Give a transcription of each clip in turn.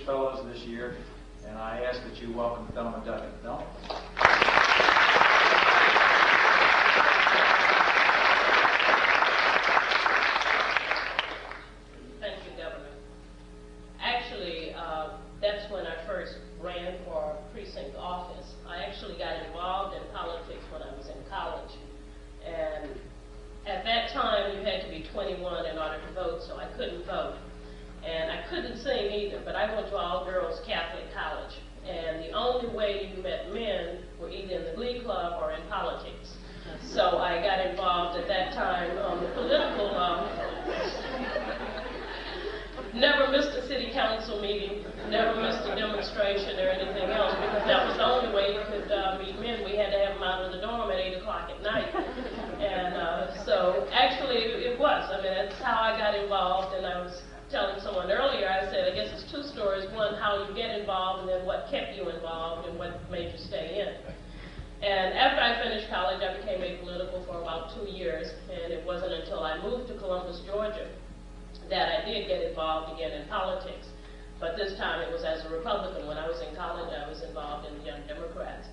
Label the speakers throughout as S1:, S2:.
S1: Distinguished Fellows this year, and I ask that you welcome Thelma Duggan. Thelma?
S2: Thank you, Governor. Actually, that's when I first ran for precinct office. I actually got involved in politics when I was in college. And at that time, you had to be 21 in order to vote, so I couldn't vote. And I couldn't sing either, but I went to all-girls Catholic college. And the only way you met men were either in the Glee Club or in politics. So I got involved at that time on the political, never missed a city council meeting, never missed a demonstration or anything else, because that was the only way you could meet men. We had to have them out of the dorm at 8 o'clock at night. And so actually it was. I mean, that's how I got involved. And I was telling someone earlier, I said, I guess it's two stories. One, how you get involved, and then what kept you involved and what made you stay in. And after I finished college, I became apolitical for about 2 years. And it wasn't until I moved to Columbus, Georgia, that I did get involved again in politics. But this time it was as a Republican. When I was in college, I was involved in the Young Democrats.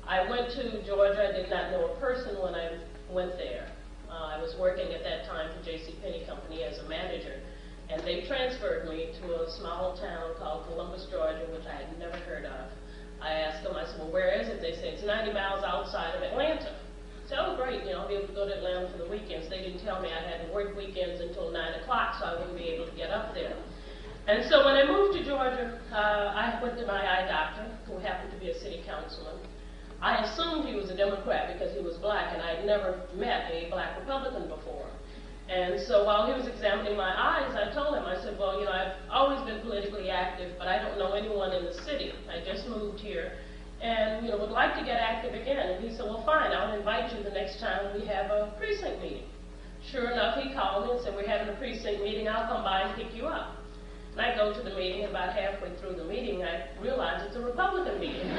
S2: I went to Georgia. I did not know a person when I went there. I was working at that time for JCPenney Company as a manager. And they transferred me to a small town called Columbus, Georgia, which I had never heard of. I asked them, I said, well, where is it? They said, it's 90 miles outside of Atlanta. I said, oh, great, you know, I'll be able to go to Atlanta for the weekends. They didn't tell me I had to work weekends until 9 o'clock, so I wouldn't be able to get up there. And so when I moved to Georgia, I went to my eye doctor, who happened to be a city councilman. I assumed he was a Democrat because he was black, and I had never met a black Republican before. And so while he was examining my eyes, I told him, I said, well, you know, I've always been politically active, but I don't know anyone in the city. I just moved here and, you know, would like to get active again. And he said, well, fine, I'll invite you the next time we have a precinct meeting. Sure enough, he called me and said, we're having a precinct meeting. I'll come by and pick you up. And I go to the meeting, and about halfway through the meeting, I realize it's a Republican meeting.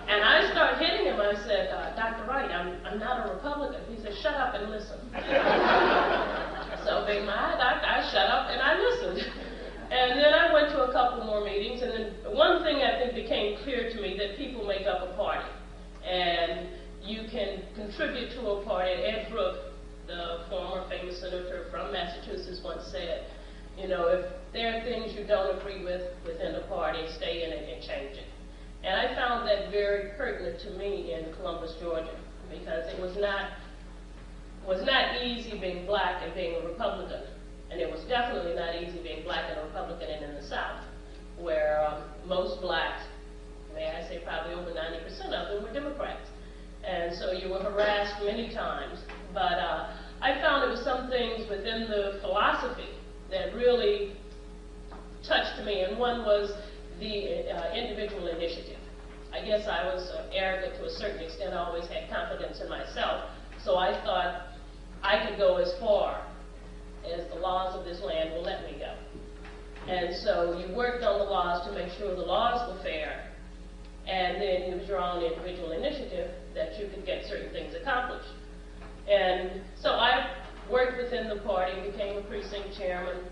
S2: And I start hitting him. I said, Dr. Wright, I'm not a Republican. He said, shut up and listen. So being my eye doctor, I shut up and I listened. And then I went to a couple more meetings, and then one thing I think became clear to me, that people make up a party. And you can contribute to a party. Ed Brooke, the former famous senator from Massachusetts, once said, you know, if there are things you don't agree with within the party, stay in it and change it. And I found that very pertinent to me in Columbus, Georgia, because it was not easy being black and being a Republican. And it was definitely not easy being black and a Republican and in the South, where most blacks, may I say probably over 90% of them, were Democrats. And so you were harassed many times. But I found there were some things within the philosophy that really touched me, and one was the individual initiative. I guess I was arrogant to a certain extent. I always had confidence in myself, so I thought I could go as far as the laws of this land will let me go. And so you worked on the laws to make sure the laws were fair, and then it was your own individual initiative that you could get certain things accomplished. And so I worked within the party, became a precinct chairman.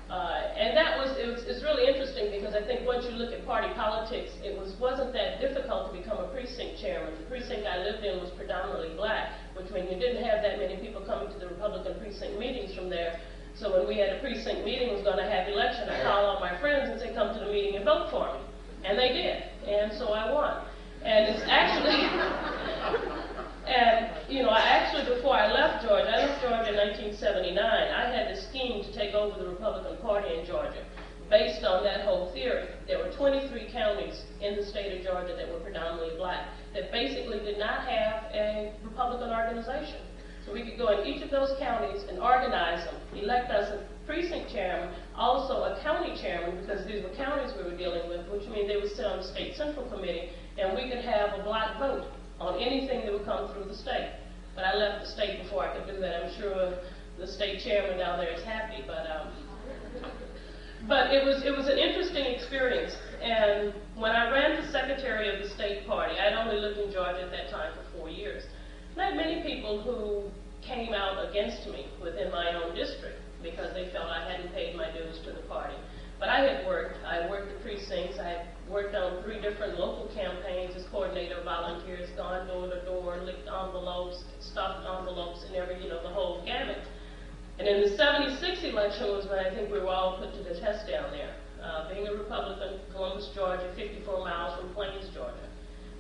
S2: And it's really interesting, because I think once you look at party politics, it wasn't that difficult to become a precinct chairman. The precinct I lived in was predominantly black, which meant you didn't have that many people coming to the Republican precinct meetings from there. So when we had a precinct meeting, was going to have election, I called all my friends and said, come to the meeting and vote for me. And they did. And so I won. And it's actually, and you know, before I left Georgia in 1979, I had this scheme to take over the Republican Party in Georgia based on that whole theory. There were 23 counties in the state of Georgia that were predominantly black that basically did not have a Republican organization. So we could go in each of those counties and organize them, elect us a precinct chairman, also a county chairman, because these were counties we were dealing with, which means they would sit on the state central committee, and we could have a black vote on anything that would come through the state. But I left the state before I could do that. I'm sure the state chairman down there is happy, but it was an interesting experience. And when I ran for secretary of the state party, I'd only lived in Georgia at that time for 4 years. And I had many people who came out against me within my own district because they felt I hadn't paid my dues to the party. But I had worked. I worked the precincts. I had worked on 3 different local campaigns as coordinator of volunteers, gone door to door, licked envelopes, stuffed envelopes, and the whole gamut. And in the 76 election was when I think we were all put to the test down there. Being a Republican, Columbus, Georgia, 54 miles from Plains, Georgia.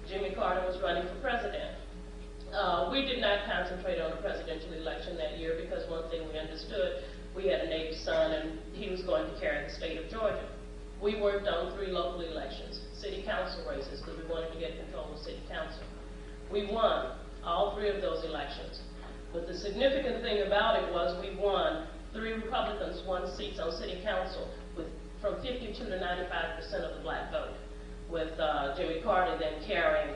S2: Jimmy Carter was running for president. We did not concentrate on the presidential election that year because one thing we understood, we had a native son and he was going to carry the state of Georgia. We worked on 3 local elections, city council races, because we wanted to get control of city council. We won all 3 of those elections. But the significant thing about it was we won, 3 Republicans won seats on city council with from 52 to 95% of the black vote, with Jimmy Carter then carrying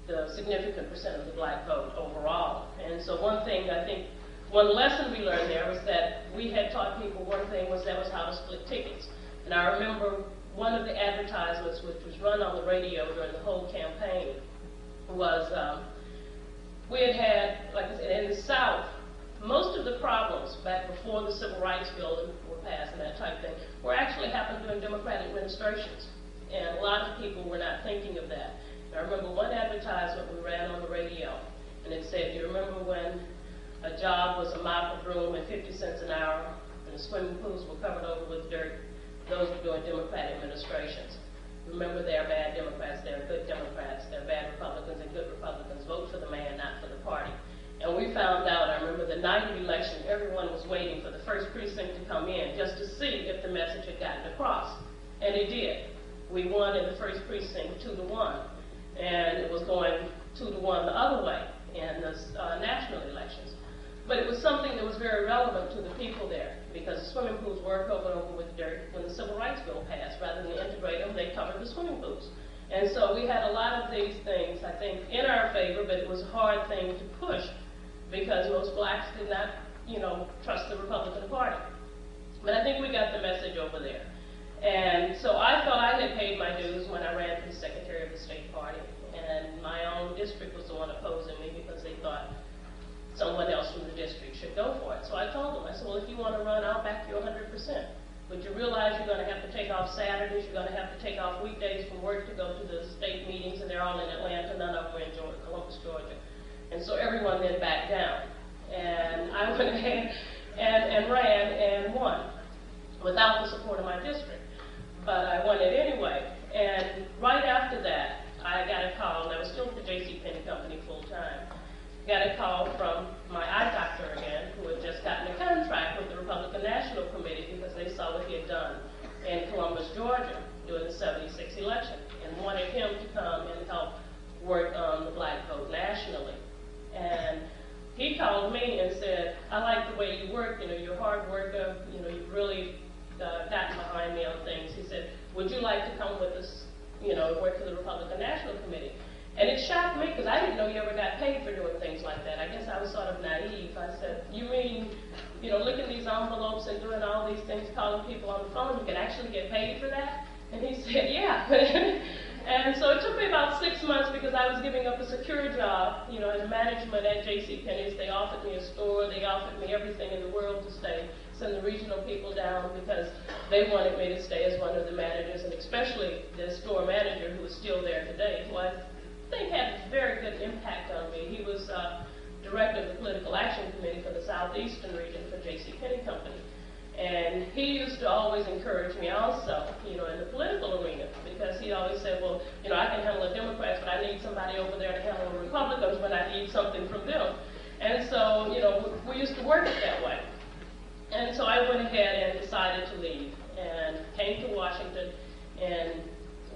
S2: the significant percent of the black vote overall. And so one thing I think, one lesson we learned there was that we had taught people one thing was that was how to split tickets. And I remember one of the advertisements which was run on the radio during the whole campaign was we had, like I said, in the South, most of the problems back before the Civil Rights Bill were passed and that type of thing were actually happening during Democratic administrations. And a lot of people were not thinking of that. And I remember one advertisement we ran on the radio, and it said, do you remember when a job was a mop, a broom, and 50 cents an hour, and the swimming pools were covered over with dirt? Those were during Democratic administrations. Remember, they're bad Democrats, they're good Democrats, they're bad Republicans and good Republicans. Vote for the man, not for the party. And we found out, I remember the night of election, everyone was waiting for the first precinct to come in just to see if the message had gotten across. And it did. We won in the first precinct 2-1. And it was going 2-1 the other way in the national elections. But it was something that was very relevant to the people there, because the swimming pools were covered over with dirt. When the Civil Rights Bill passed, rather than integrate them, they covered the swimming pools. And so we had a lot of these things, I think, in our favor, but it was a hard thing to push because most blacks did not, trust the Republican Party. But I think we got the message over there. And so I thought I had paid my dues when I ran for the Secretary of the State Party. And my own district was the one opposing me because they thought someone else from the district should go for it. So I told them, I said, well, if you want to run, I'll back you 100%. But you realize you're going to have to take off Saturdays, you're going to have to take off weekdays from work to go to the state meetings, and they're all in Atlanta, none of them are in Columbus, Georgia. And so everyone then backed down. And I went ahead and ran and won without the support of my district. But I won it anyway. And right after that, I got a call, and I was still with the JCPenney company full time. Got a call from my eye doctor again, who had just gotten a contract with the Republican National Committee because they saw what he had done in Columbus, Georgia during the 76 election, and wanted him to come and help work on the black vote nationally. And he called me and said, I like the way you work, you're a hard worker, you've really gotten behind me on things. He said, would you like to come with us, work for the Republican National Committee? And it shocked me because I didn't know you ever got paid for doing things like that. I guess I was sort of naive. I said, you mean, looking at these envelopes and doing all these things, calling people on the phone, you can actually get paid for that? And he said, yeah. And so it took me about 6 months because I was giving up a secure job, as management at JCPenney's. They offered me a store, they offered me everything in the world to stay, send the regional people down because they wanted me to stay as one of the managers, and especially the store manager who is still there today, who I think had a very good impact on me. He was director of the Political Action Committee for the Southeastern region for JCPenney Company. And he used to always encourage me also, in the political arena, because he always said, well, I can handle the Democrats, but I need somebody over there to handle the Republicans when I need something from them. And so, we used to work it that way. And so I went ahead and decided to leave and came to Washington and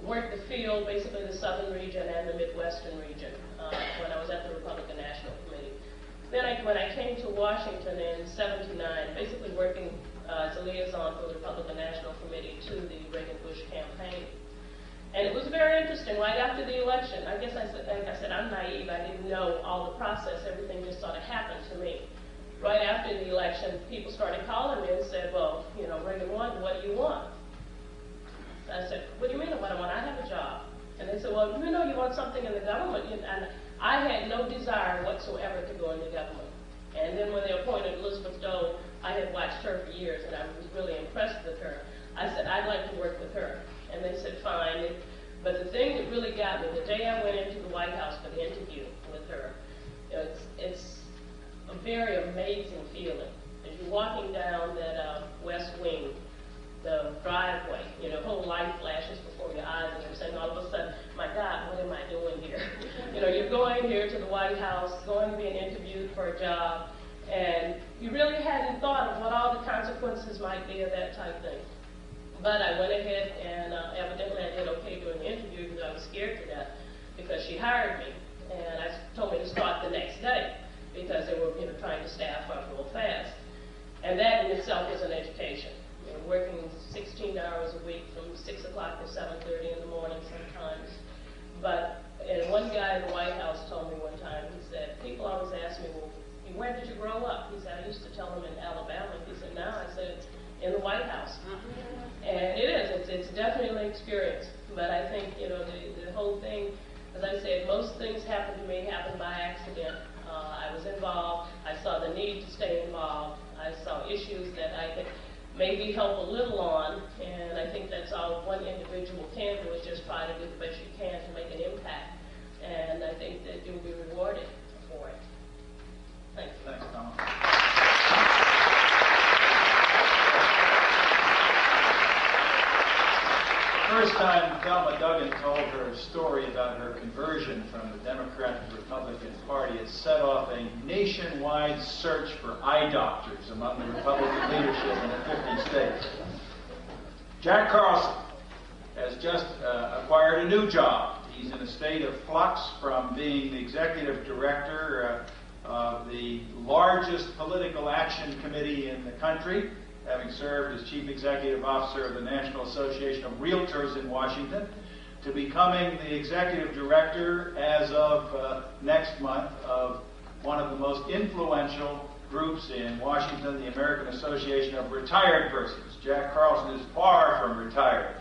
S2: worked the field, basically the Southern region and the Midwestern region, when I was at the Republican National Committee. Then when I came to Washington in '79, basically working as a liaison for the Republican National Committee to the Reagan-Bush campaign. And it was very interesting. Right after the election, I guess like I said, I'm naive. I didn't know all the process. Everything just sort of happened to me. Right after the election, people started calling me and said, well, Reagan won, what do you want? I said, what do you mean what I want? I have a job. And they said, well, you want something in the government. And I had no desire whatsoever to go into government. And then when they appointed Elizabeth Dole, I had watched her for years, and I was really impressed with her. I said, I'd like wanted to work with her. And they said, fine. But the thing that really got me, the day I went into the White House for the interview with her, you know, it's a very amazing feeling. As you're walking down that West Wing, the driveway, you know, whole life flashes before your eyes, and you're saying all of a sudden, my God, what am I doing here? You know, you're going here to the White House, going to be interviewed for a job, and you really hadn't thought of what all the consequences might be of that type thing. But I went ahead and evidently I did okay during the interview because I was scared to death because she hired me, and told me to start the next day because they were, you know, trying to staff up real fast. And that in itself was an education. You know, working 16 hours a week from 6 o'clock to 7:30 in the morning sometimes. But and one guy in the White House told me one time, he said, people always ask me, well, where did you grow up? He said, I used to tell them in Alabama. He said, now I said, in the White House. And it is, it's definitely an experience. But I think, you know, the whole thing, as I said, most things happen to me happen by accident. I was involved. I saw the need to stay involved. I saw issues that I could maybe help a little on, and I think that's all one individual can do, is just try to do the best you can to make an impact. And I think that you'll be rewarded for it. Thank you.
S1: Thanks, Tom. First time Thelma Duggan told her story about her conversion from the Democrat to the Republican Party, it set off a nationwide search for eye doctors among the Republican leadership in the 50 states. Jack Carlson has just acquired a new job. He's in a state of flux from being the executive director of the largest political action committee in the country, having served as Chief Executive Officer of the National Association of Realtors in Washington, to becoming the Executive Director as of next month of one of the most influential groups in Washington, the American Association of Retired Persons. Jack Carlson is far from retired.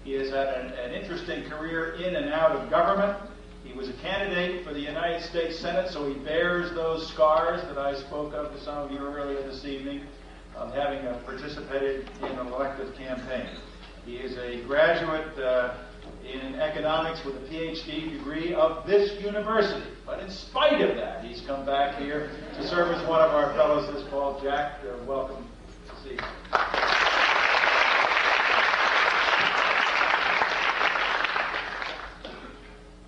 S1: He has had an interesting career in and out of government. He was a candidate for the United States Senate, so he bears those scars that I spoke of to some of you earlier this evening, of having participated in an elective campaign. He is a graduate in economics with a PhD degree of this university. But in spite of that, he's come back here to serve as one of our fellows this fall. Jack, welcome to see you.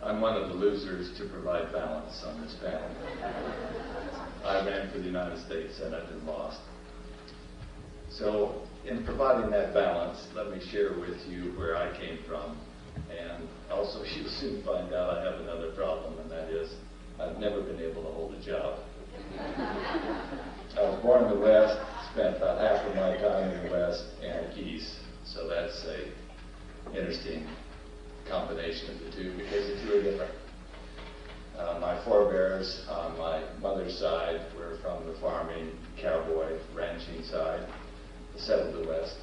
S3: I'm one of the losers to provide balance on this panel. I ran for the United States Senate and lost. So, in providing that balance, let me share with you where I came from. And also, you'll soon find out I have another problem, and that is I've never been able to hold a job. I was born in the West, spent about half of my time in the West and the Keys. So that's a interesting combination of the two, because the two are different. My forebears on my mother's side were from the farming, cowboy, ranching side, settled the West.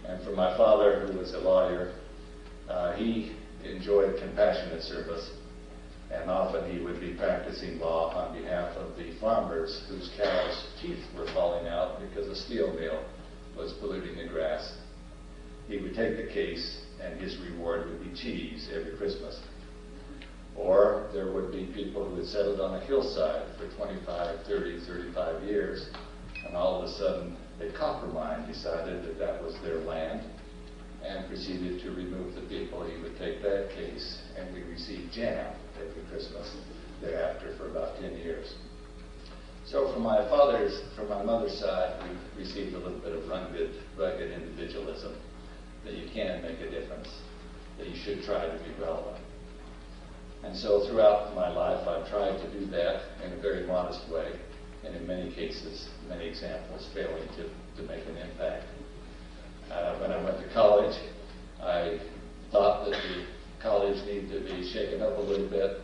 S3: And for my father, who was a lawyer, he enjoyed compassionate service, and often he would be practicing law on behalf of the farmers whose cows' teeth were falling out because a steel mill was polluting the grass. He would take the case, and his reward would be cheese every Christmas. Or there would be people who had settled on a hillside for 25, 30, 35 years, and all of a sudden a copper mine decided that that was their land and proceeded to remove the people. He would take that case, and we received jam every Christmas thereafter for about 10 years. So from my mother's side, we received a little bit of rugged individualism, that you can make a difference, that you should try to be relevant. And so throughout my life, I've tried to do that in a very modest way, and in many cases, many examples, failing to make an impact. When I went to college, I thought that the college needed to be shaken up a little bit,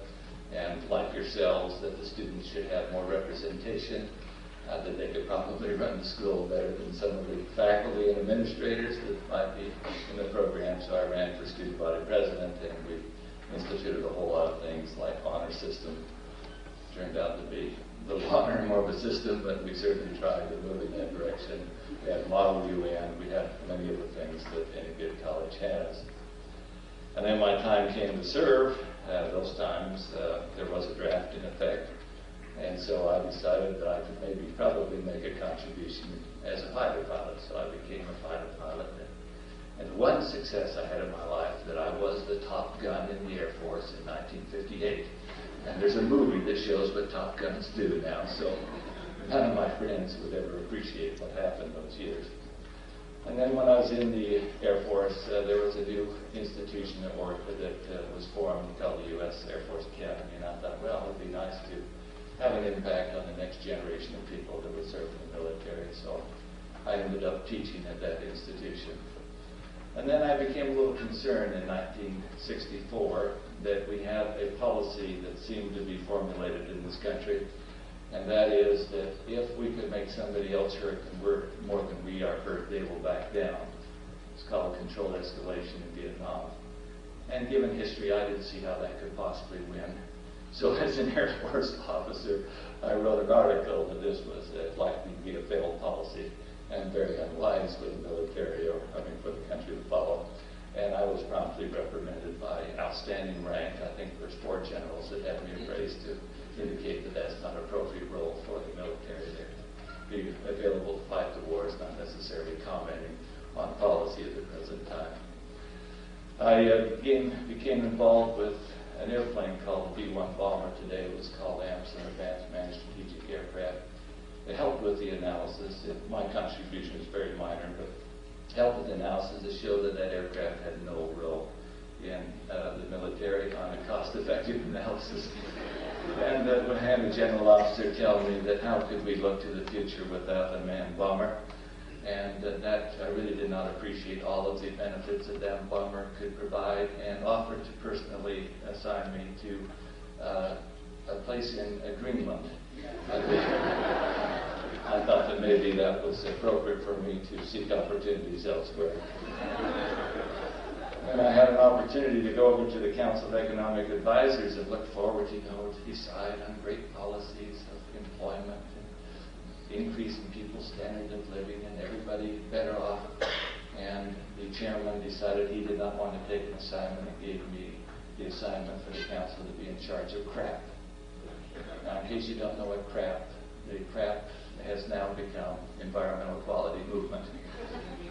S3: and like yourselves, that the students should have more representation, that they could probably run the school better than some of the faculty and administrators that might be in the program. So I ran for student body president, and we instituted a whole lot of things like honor system. Turned out to be a little honor more of a system, but we certainly tried to move in that direction. We had Model UN. We had many of the things that any good college has. And then my time came to serve. Those times there was a draft in effect. And so I decided that I could maybe probably make a contribution as a fighter pilot. So I became a fighter pilot. And one success I had in my life, that I was the top gun in the Air Force in 1958. And there's a movie that shows what Top Guns do now, so none of my friends would ever appreciate what happened those years. And then when I was in the Air Force, there was a new institution that was formed called the U.S. Air Force Academy, and I thought, well, it would be nice to have an impact on the next generation of people that would serve in the military, so I ended up teaching at that institution. And then I became a little concerned in 1964 that we had a policy that seemed to be formulated in this country, and that is that if we could make somebody else hurt more than we are hurt, they will back down. It's called controlled escalation in Vietnam. And given history, I didn't see how that could possibly win. So as an Air Force officer, I wrote an article that this was likely to be a failed policy and very unwise for the military, for the country to follow. And I was promptly reprimanded by outstanding rank. I think there's 4 generals that had me appraised to indicate that that's not an appropriate role for the military. They're be available to fight the wars, not necessarily commenting on policy at the present time. I became involved with an airplane called the B-1 bomber. Today it was called AMPS, an Advanced Managed Strategic Aircraft. It helped with the analysis. My contribution was very minor, but helped with the analysis to show that that aircraft had no role in the military on a cost-effective analysis. And I had a general officer tell me that how could we look to the future without a manned bomber? And that I really did not appreciate all of the benefits that that bomber could provide, and offered to personally assign me to a place in Greenland. I thought that maybe that was appropriate for me to seek opportunities elsewhere. And I had an opportunity to go over to the Council of Economic Advisors and look forward to decide on great policies of employment and increasing people's standard of living and everybody better off. And the chairman decided he did not want to take an assignment and gave me the assignment for the council to be in charge of CRAP. Now, in case you don't know what the CRAP has now become Environmental Quality Movement,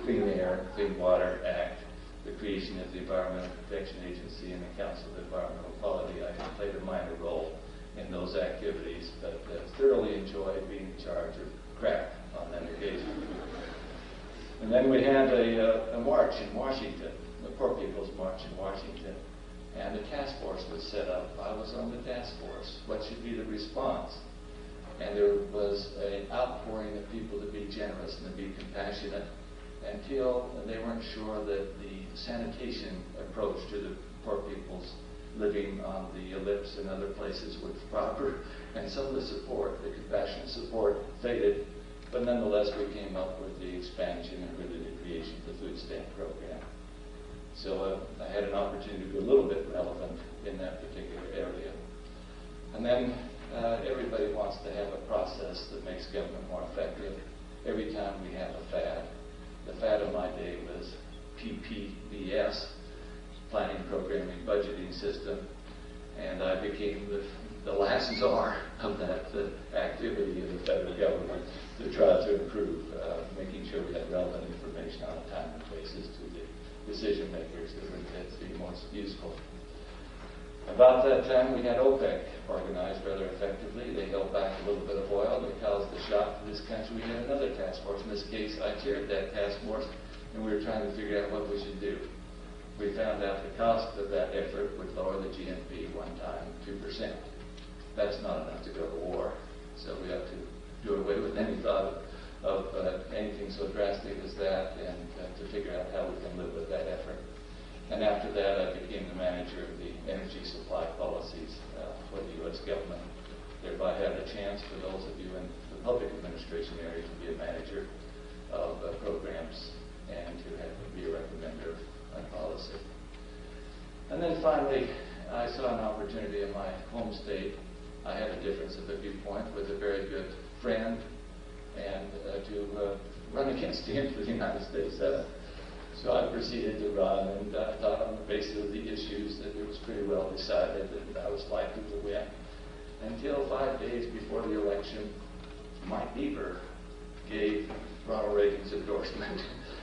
S3: Clean Air, Clean Water Act, the creation of the Environmental Protection Agency and the Council of Environmental Quality. I played a minor role in those activities, but thoroughly enjoyed being in charge of CRAP on that occasion. And then we had a march in Washington, the Poor People's March in Washington, and a task force was set up. I was on the task force. What should be the response? And there was an outpouring of people to be generous and to be compassionate until they weren't sure that the sanitation approach to the poor people's living on the ellipse and other places was proper. And some of the support, the compassionate support, faded. But nonetheless, we came up with the expansion and really the creation of the food stamp program. So I had an opportunity to be a little bit relevant in that particular area. And then everybody wants to have a process that makes government more effective. Every time we have a fad, the fad of my day was PPBS, Planning, Programming, Budgeting System, and I became the last czar of that activity in the federal government to try to improve, making sure we had relevant information on a timely basis to the decision makers that were intended to be most useful. About that time, we had OPEC organized rather effectively. They held back a little bit of oil that caused the shock to this country. We had another task force. In this case, I chaired that task force, and we were trying to figure out what we should do. We found out the cost of that effort would lower the GNP one time 2%. That's not enough to go to war, so we have to do away with any thought of anything so drastic as that, and to figure out how we can live with that effort. And after that, I became the manager of the energy supply policies for the U.S. government. Thereby had a chance for those of you in the public administration area to be a manager of programs and to be a recommender on policy. And then finally, I saw an opportunity in my home state. I had a difference of a viewpoint with a very good friend, and to run against him for the United States Senate. So I proceeded to run, and I thought on the basis of the issues that it was pretty well decided that I was likely to win. Until 5 days before the election, Mike Beaver gave Ronald Reagan's endorsement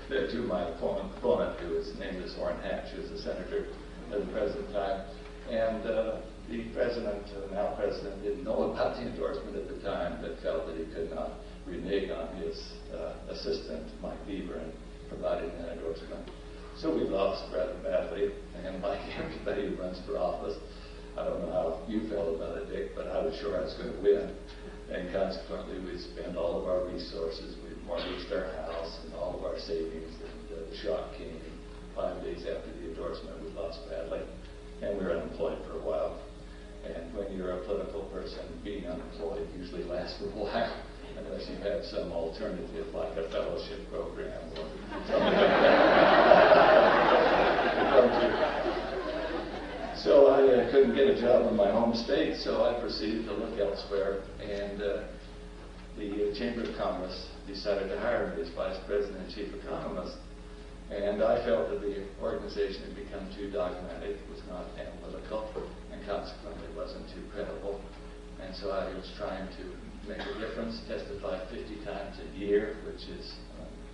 S3: to my opponent, who was named as Orrin Hatch, who was the senator at the present time. And the president, now president, didn't know about the endorsement at the time, but felt that he could not renege on his assistant, Mike Beaver, and providing that endorsement. So we lost rather badly, and like everybody who runs for office, I don't know how you felt about it, Dick, but I was sure I was going to win. And consequently, we spent all of our resources. We mortgaged our house and all of our savings, and the shock came 5 days after the endorsement. We lost badly, and we were unemployed for a while. And when you're a political person, being unemployed usually lasts for a while, unless you have some alternative like a fellowship program or something like that. So I couldn't get a job in my home state, so I proceeded to look elsewhere, and the Chamber of Commerce decided to hire me as Vice President and Chief Economist. And I felt that the organization had become too dogmatic, was not analytical, and consequently wasn't too credible. And so I was trying to make a difference, testify 50 times a year, which is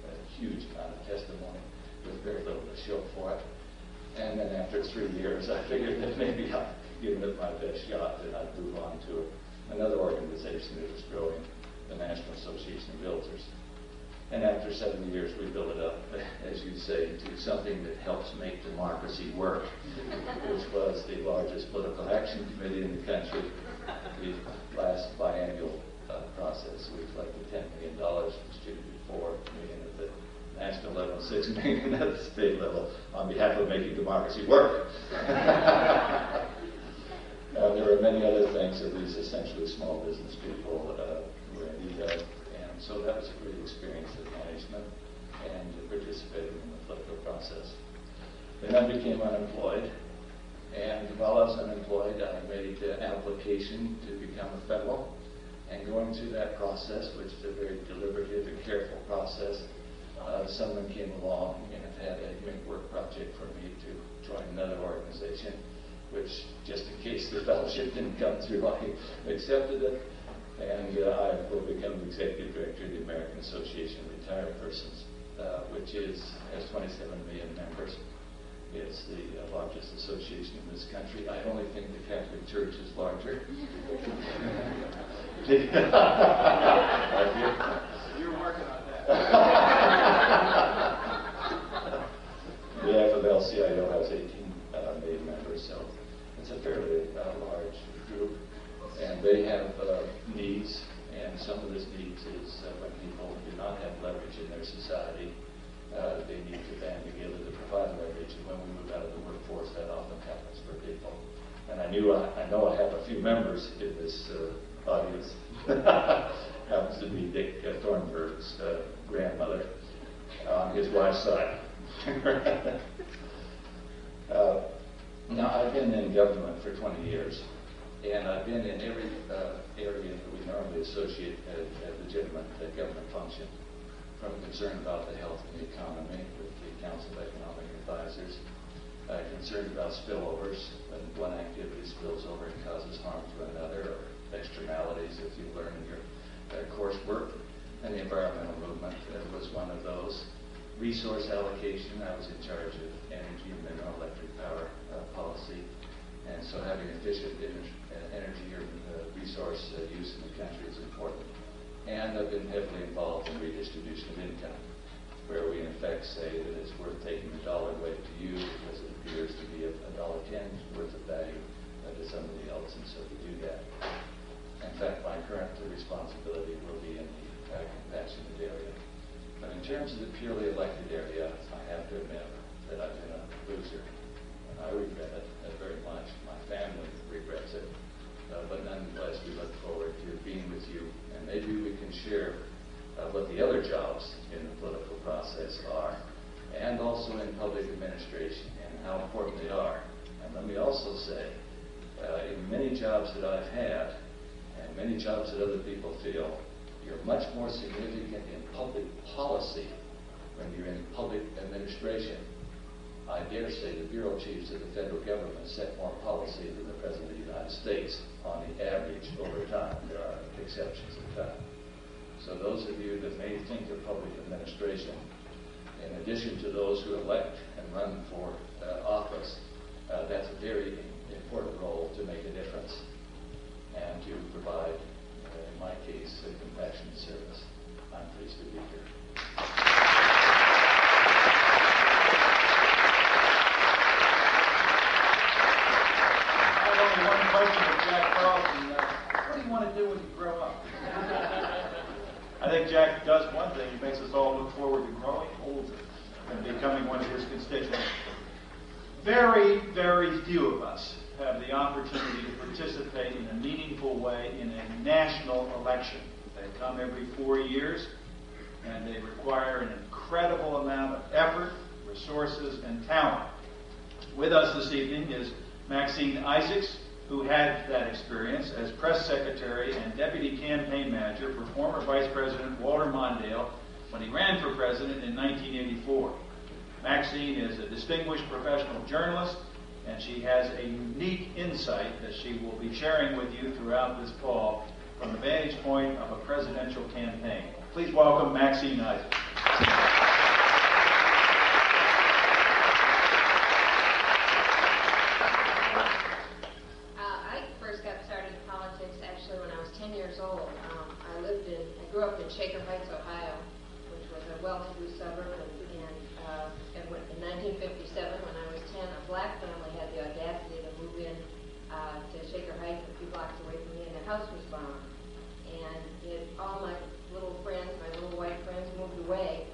S3: a huge amount of testimony with very little to show for it. And then after 3 years, I figured that maybe I'd given it my best shot, and I'd move on to another organization that was growing, the National Association of Realtors. And after 7 years, we built it up, as you say, to something that helps make democracy work, which was the largest political action committee in the country. The last biannual process, we collected $10 million, distributed $4 million at the national level, $6 million at the state level, on behalf of making democracy work. There are many other things that these essentially small business people were in need of. And so that was a great experience of management and participating in the political process. Then I became unemployed, and while I was unemployed, I made an application to become a fellow. And going through that process, which is a very deliberative and careful process, someone came along and had a make work project for me to join another organization, which, just in case the fellowship didn't come through, I accepted it. And I will become the executive director of the American Association of Retired Persons, which has 27 million members. It's the largest association in this country. I only think the Catholic Church is larger.
S1: You're working on that.
S3: The AFL-CIO has 18 million members, so it's a fairly large group. And they have needs, and some of this needs is when people do not have leverage in their society, they need to band together to provide leverage. And when we move out of the workforce, that often happens for people. And I know I have a few members in this audience. Happens to be Dick Thornburg's grandmother on his wife's side. Now, I've been in government for 20 years. And I've been in every area that we normally associate as a legitimate government function, from concern about the health of the economy with the Council of Economic Advisors, concerned about spillovers, when one activity spills over and causes harm to another, or externalities, if you learn in your coursework, and the environmental movement was one of those. Resource allocation, I was in charge of energy and mineral electric power policy. And so having efficient energy or resource use in the country is important. And I've been heavily involved in redistribution of income, where we in effect say that it's worth taking $1 away to you because it appears to be $1.10 worth of value to somebody else, and so we do that. In fact, my current responsibility will be in the compassionate area. But in terms of the purely elected area, I have to admit that I've been a loser. I regret it very much. My family regrets it. But nonetheless, we look forward to being with you. And maybe we can share what the other jobs in the political process are, and also in public administration, and how important they are. And let me also say, in many jobs that I've had, and many jobs that other people feel, You're much more significant in public policy when you're in public administration. I dare say the bureau chiefs of the federal government set more policy than the President of the United States on the average over time. There are exceptions of time. So those of you that may think of public administration, in addition to those who elect and run for office, that's a very important role to make a difference and to provide, in my case, a compassionate service. I'm pleased to be here.
S1: I have only one question of Jack Carlson. What do you want to do when you grow up? I think Jack does one thing. He makes us all look forward to growing older and becoming one of his constituents. Very, very few of us have the opportunity to participate in a meaningful way in a national election. They come every 4 years, and they require an incredible amount of effort, resources, and talent. With us this evening is Maxine Isaacs, who had that experience as press secretary and deputy campaign manager for former Vice President Walter Mondale when he ran for president in 1984. Maxine is a distinguished professional journalist, and she has a unique insight that she will be sharing with you throughout this fall from the vantage point of a presidential campaign. Please welcome Maxine Isaacs.
S4: I first got started in politics actually when I was 10 years old. I grew up in Shaker Heights, Ohio, which was a well-to-do suburb, and in 1957, when I was 10, a black family had the audacity to move in to Shaker Heights, a few blocks away from me, and their house was bombed. And all my little friends, my little white friends, moved away,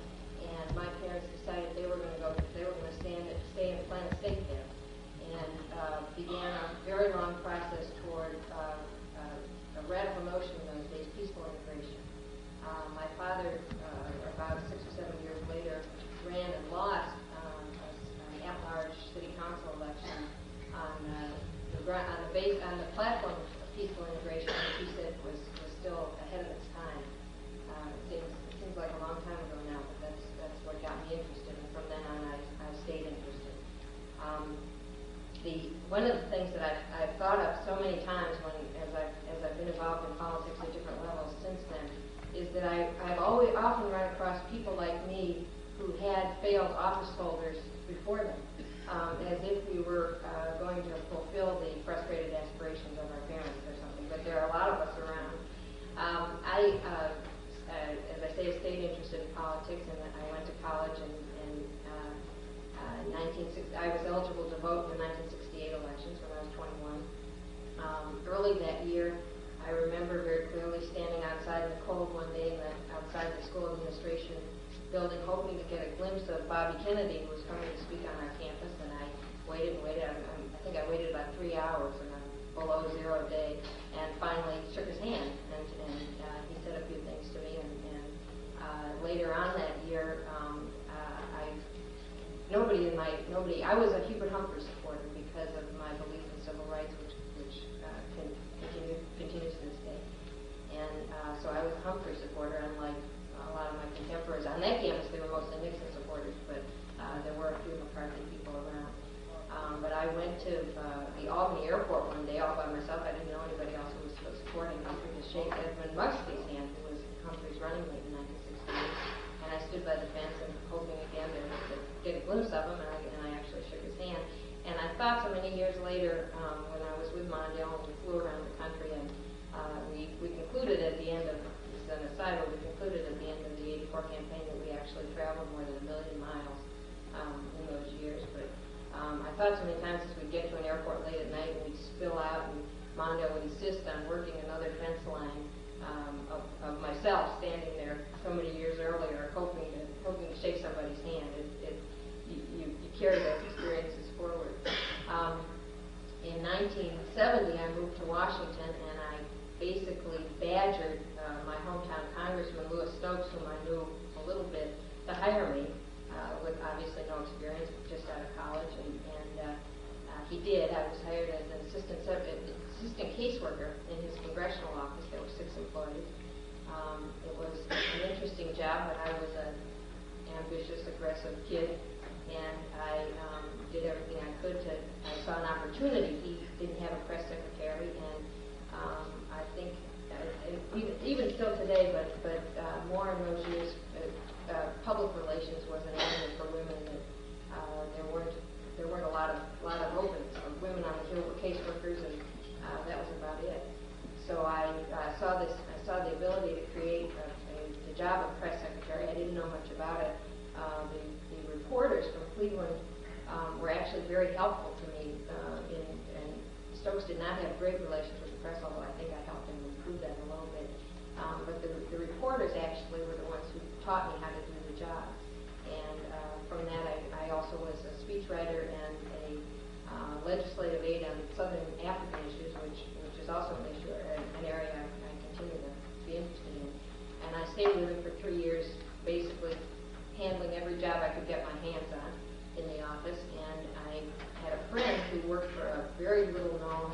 S4: and my parents decided they were going to stay and plant a stake there, and began a very long process toward a radical notion in those days, peaceful immigration. My father, about 6 or 7 years later, ran and lost an at-large city council election on the platform of peaceful immigration, which he said was still ahead of its time. It seems like a long time ago now, but that's what got me interested, and from then on I stayed interested. One of the things that I've thought of so many times as I've been involved in politics at different levels since then is that I've often run across people like me who had failed office holders before them, as if we were going to fulfill the frustrated aspirations of our parents or something. But there are a lot of us around. As I say, I stayed interested in politics, and I went to college in 1960. I was eligible to vote in the 1968 elections when I was 21. Early that year, I remember very clearly standing outside in the cold one day outside the school administration building, hoping to get a glimpse of Bobby Kennedy, who was coming to speak on our campus, and I waited and waited. I think I waited about 3 hours on a below zero day, and finally shook his hand, and he said a few things to me, and later on that year, I was a Hubert Humphrey supporter because of my belief in civil rights, which continues to this day. And so I was a Humphrey supporter, unlike a lot of my contemporaries. On that campus, they were mostly Nixon supporters, but there were a few McCarthy people around. But I went to the Albany airport one day all by myself. I didn't know anybody else who was supporting Humphrey, to shake Edmund Musky's hand, who was Humphrey's running mate in 1968. And I stood by the fence and hoping again to get a glimpse of him, and I actually shook his hand. And I thought so many years later, when I was with Mondale, and we flew around the country, and we concluded at the end of, this is an aside, but we concluded at the end of the 84 campaign that we actually traveled more than 1 million miles in those years. But I thought so many times as we'd get to an airport late at night and we'd spill out, and Mondale would insist on working another fence line of myself standing there so many years earlier, hoping to shake somebody's hand. You carry those experiences forward. In 1970, I moved to Washington, and I basically badgered my hometown congressman, Louis Stokes, whom I knew a little bit, to hire me, with obviously no experience, just out of college, and he did. I was hired as an assistant caseworker in his congressional office. There were 6 employees. opportunity. He didn't have a press secretary, and I think even still today, but more in those years, public relations was an area for women that there weren't a lot of openings. Women on the Hill were caseworkers, and that was about it. So I saw the ability to create the job of press secretary. I didn't know much about it. The reporters from Cleveland were actually very helpful to me. And Stokes did not have great relations with the press, although I think I helped him improve that a little bit. But the reporters actually were the ones who taught me how to do the job. And from that, I also was a speechwriter and a legislative aide on Southern African issues, which is also an issue, an area I continue to be interested in. And I stayed with him for 3 years, basically handling every job I could get my hands on in the office. And I had a friend who worked for a very little-known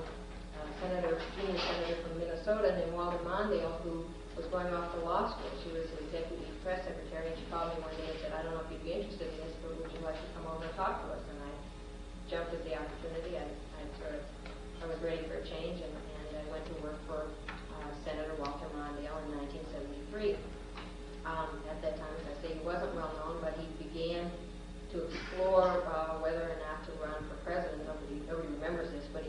S4: junior senator from Minnesota named Walter Mondale, who was going off to law school. She was his deputy press secretary, and she called me one day and said, "I don't know if you'd be interested in this, but would you like to come over and talk to us?" And I jumped at the opportunity. I was ready for a change, and I went to work for Senator Walter Mondale in 1973. At that time, as I say, he wasn't well known, but he began to explore whether or not to run for president. Nobody remembers this, but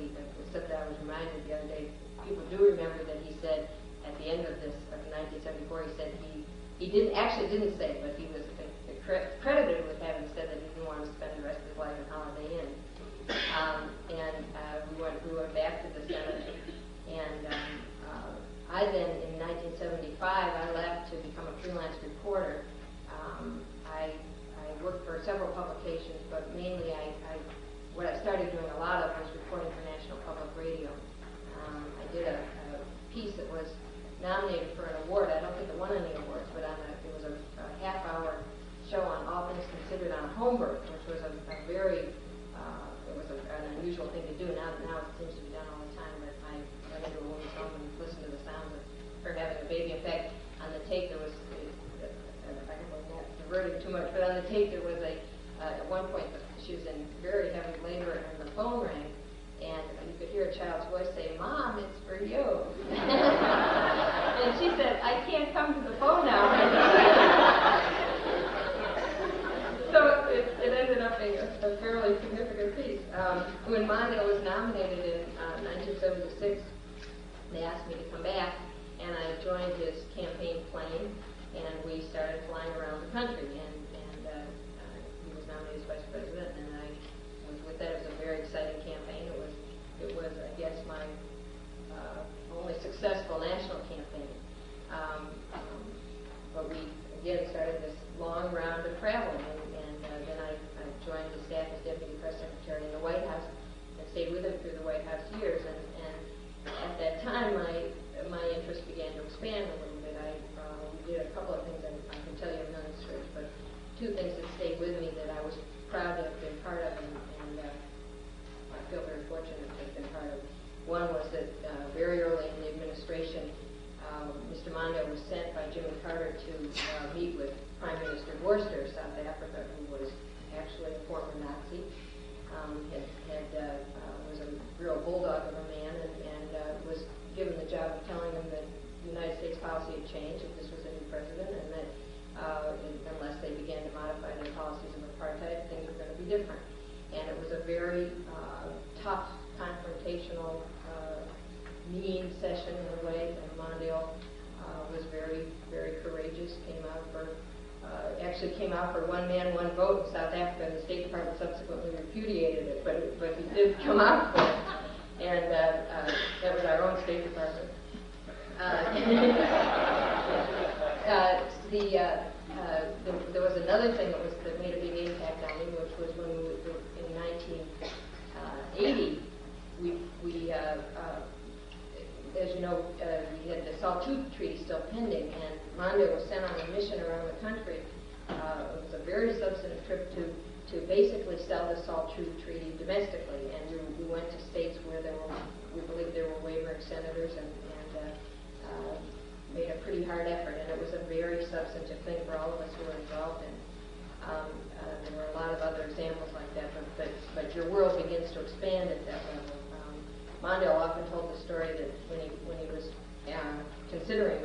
S4: except that I was reminded the other day, people do remember that he said at the end of 1974, he said he didn't say, but he was credited with having said that he didn't want to spend the rest of his life in Holiday Inn. We went back to the Senate, and I then, in 1975, I left to become a freelance reporter. I worked for several publications, but mainly what I started doing a lot of was reporting for National Public Radio. I did a piece that was nominated for an award. I don't think it won any awards, but it was a half-hour show on all things considered on home birth, which was an unusual thing to do. Now it seems to be done all the time. But I went into a woman's home and listened to the sounds of her having a baby. In fact, on the tape there was, I don't know, not diverting too much, but on the tape there was at one point she was in very heavy labor and the phone rang, and you could hear a child's voice say, "Mom, it's for you." And she said, "I can't come to the phone now." So it ended up being a fairly significant piece. When Mondale was nominated in 1976, they asked me to come back, and I joined his campaign plane, and we started flying around the country. And he was nominated as vice president, and I was with that. It was a very exciting campaign. It was, I guess, my only successful national campaign. But we again started this long round of traveling, and then I joined the staff as deputy press secretary in the White House and stayed with him through the White House years. And at that time, my interest began to expand a little bit. We did a couple of things, and I can tell you a million stories, but two things that stayed with me that I was proud to have been part of, and I feel very fortunate to have been part of. One was that very early in the administration, Mr. Mondale was sent by Jimmy Carter to meet with Prime Minister Vorster of South Africa, who was actually a former Nazi, was a real bulldog of a man, and was given the job of telling him that the United States policy had changed, if this was a new president, and that unless they began to modify their policies of apartheid, things were going to be different. And it was a very tough, confrontational, mean session in a way, and Mondale was very, very courageous, came out for one man, one vote in South Africa, and the State Department subsequently repudiated it, but he did come out for it, and that was our own State Department. There was another thing that made a big impact on me, which was when in 1980, as you know, we had the SALT II treaty still pending, and Mondale was sent on a mission around the country. It was a very substantive trip to basically sell the SALT II treaty domestically, and we went to states where we believed there were wavering senators, and made a pretty hard effort, and it was a very substantive thing for all of us who were involved in. There were a lot of other examples like that, but your world begins to expand at that level. Mondale often told the story that when he was considering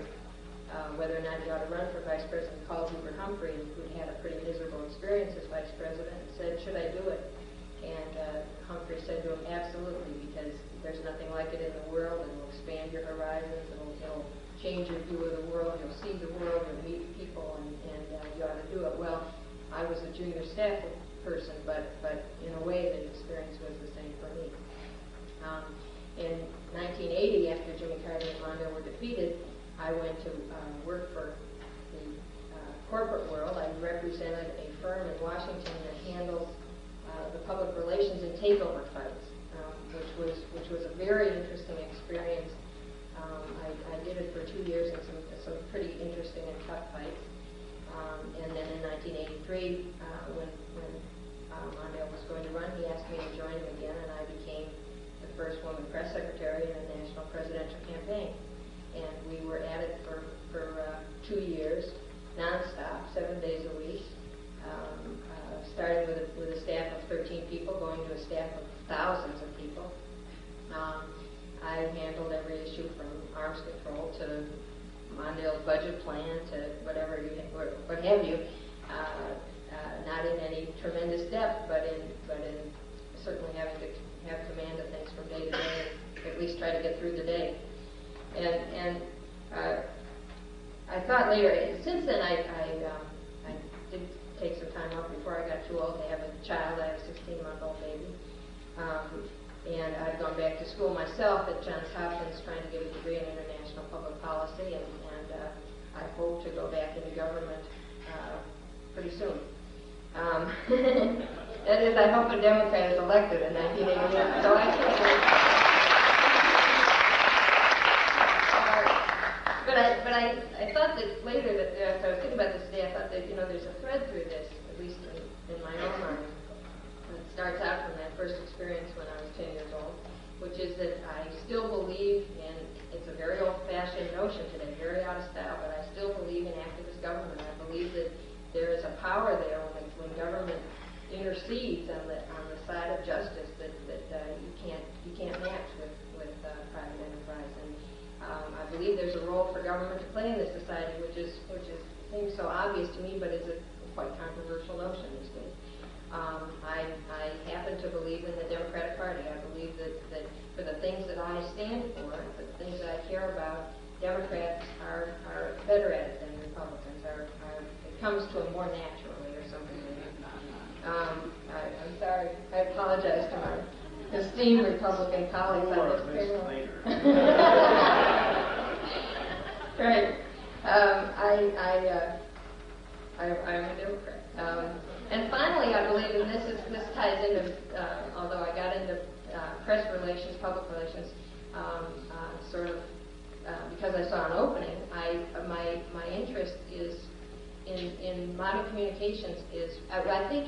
S4: whether or not he ought to run for vice president, called Hubert Humphrey, who'd had a pretty miserable experience as vice president, and said, "Should I do it?" And Humphrey said to him, "Absolutely, because there's nothing like it in the world, and it'll expand your horizons, it'll change your view of the world, you'll see the world, you'll meet people, and you ought to do it." Well, I was a junior staff person, but in a way the experience was the same for me. In 1980, after Jimmy Carter and Mondale were defeated, I went to work for the corporate world. I represented a firm in Washington that handles the public relations and takeover fights, which was a very interesting experience. I did it for 2 years in some pretty interesting and tough fights. And then in 1983, when Mondale was going to run, he asked me to join him again, and I became the first woman press secretary in the national presidential campaign. And we were at it for 2 years, nonstop, 7 days a week, starting with a staff of 13 people, going to a staff of thousands of people. I handled every issue from arms control to Mondale's budget plan to what have you. Not in any tremendous depth, but in certainly having to have command of things from day to day, at least try to get through the day. And I thought later, since then I did take some time off before I got too old to have a child. I have a 16-month-old baby. And I've gone back to school myself at Johns Hopkins trying to get a degree in international public policy, and I hope to go back into government pretty soon. That is, I hope a Democrat is elected in 1988. So I can't. But I thought that later, that as I was thinking about this today, I thought that there's a thread through this, at least in my own mind. It starts out from that first experience when I was 10 years old, which is that I still believe in, it's a very old-fashioned notion today, very out of style, but I still believe in activist government. I believe that there is a power there when government intercedes on the side of justice that you can't match with private enterprise. And I believe there's a role for government to play in this society, which seems so obvious to me, but is a quite controversial notion these days. I happen to believe in the Democratic Party. I believe that for the things that I stand for, and for the things that I care about, Democrats are better at it than Republicans. It comes to them more naturally or something. I'm sorry. I apologize to my esteemed Republican colleagues on this panel. Right. I'm a Democrat. And finally, I believe, and this ties into, although I got into press relations, public relations, sort of because I saw an opening. My interest is in modern communications. I think.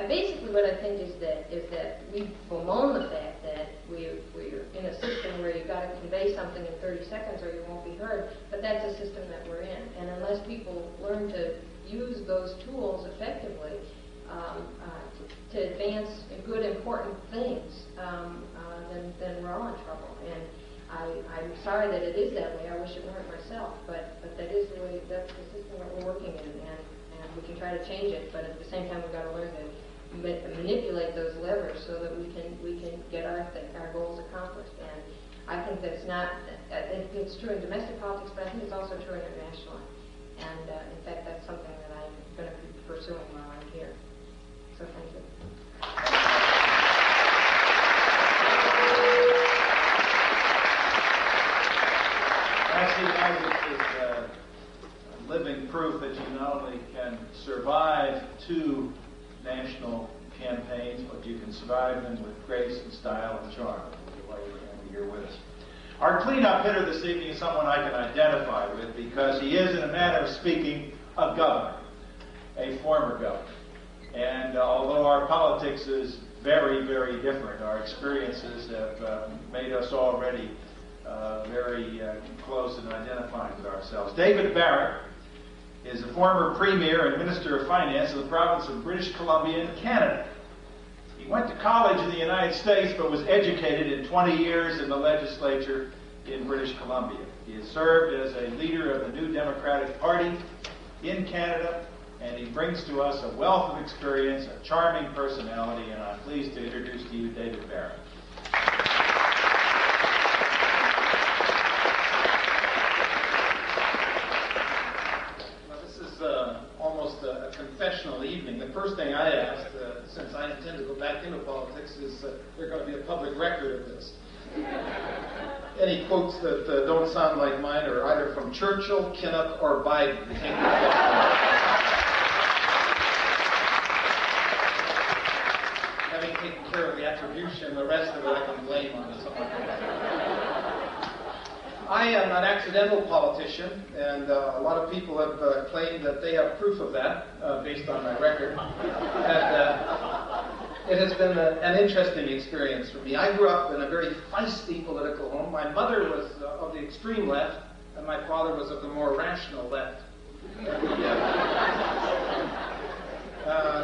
S4: Basically, what I think is that we bemoan the fact that we're in a system where you've got to convey something in 30 seconds or you won't be heard. But that's a system that we're in, and unless people learn to use those tools effectively to advance good, important things, then we're all in trouble. And I'm sorry that it is that way. I wish it weren't myself, but that is the way. That's the system that we're working in, and we can try to change it. But at the same time, we've got to learn to manipulate those levers so that we can get our goals accomplished. And I think that's not. It's true in domestic politics, but I think it's also true internationally. And in fact, that's something that I'm going to be pursuing while I'm here. So thank you.
S1: Patsy Isaacs is living proof that you not only can survive 2 national campaigns, but you can survive them with grace and style and charm. Why you're here with us. Our cleanup hitter this evening is someone I can identify with because he is, in a manner of speaking, a governor, a former governor. And although our politics is very, very different, our experiences have made us already very close in identifying with ourselves. David Barrett is a former Premier and Minister of Finance of the province of British Columbia in Canada. He went to college in the United States, but was educated in 20 years in the legislature in British Columbia. He has served as a leader of the New Democratic Party in Canada, and he brings to us a wealth of experience, a charming personality, and I'm pleased to introduce to you David Barrett.
S5: Almost a confessional evening. The first thing I asked, since I intend to go back into politics, is there going to be a public record of this? Any quotes that don't sound like mine are either from Churchill, Kinnock, or Biden. Having taken care of the attribution, the rest of it I can blame on someone. I am an accidental politician, and a lot of people have claimed that they have proof of that based on my record. And it has been an interesting experience for me. I grew up in a very feisty political home. My mother was of the extreme left, and my father was of the more rational left.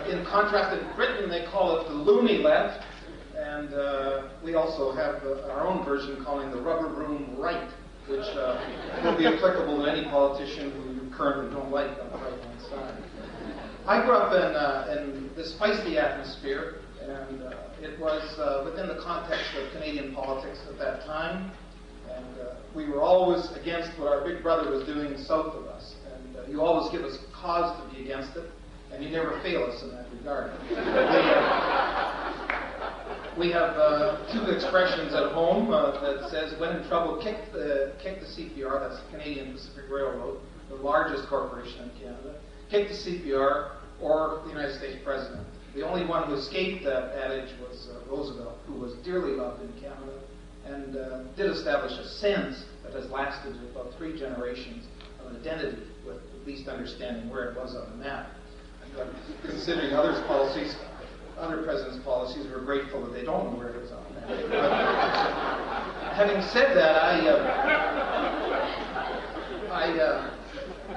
S5: In contrast, in Britain, they call it the loony left, and we also have our own version calling the rubber room right, which will be applicable to any politician who you currently don't like on the right-hand side. I grew up in this feisty atmosphere, and it was within the context of Canadian politics at that time, and we were always against what our big brother was doing south of us, and you always give us cause to be against it, and you never fail us in that regard. We have two expressions at home that says, when in trouble, kick the CPR, that's the Canadian Pacific Railroad, the largest corporation in Canada, kick the CPR, or the United States President. The only one who escaped that adage was Roosevelt, who was dearly loved in Canada, and did establish a sense that has lasted about 3 generations of an identity, with at least understanding where it was on the map. But considering others' policies, other presidents' policies, we're grateful that they don't know where it is on the map. Having said that, I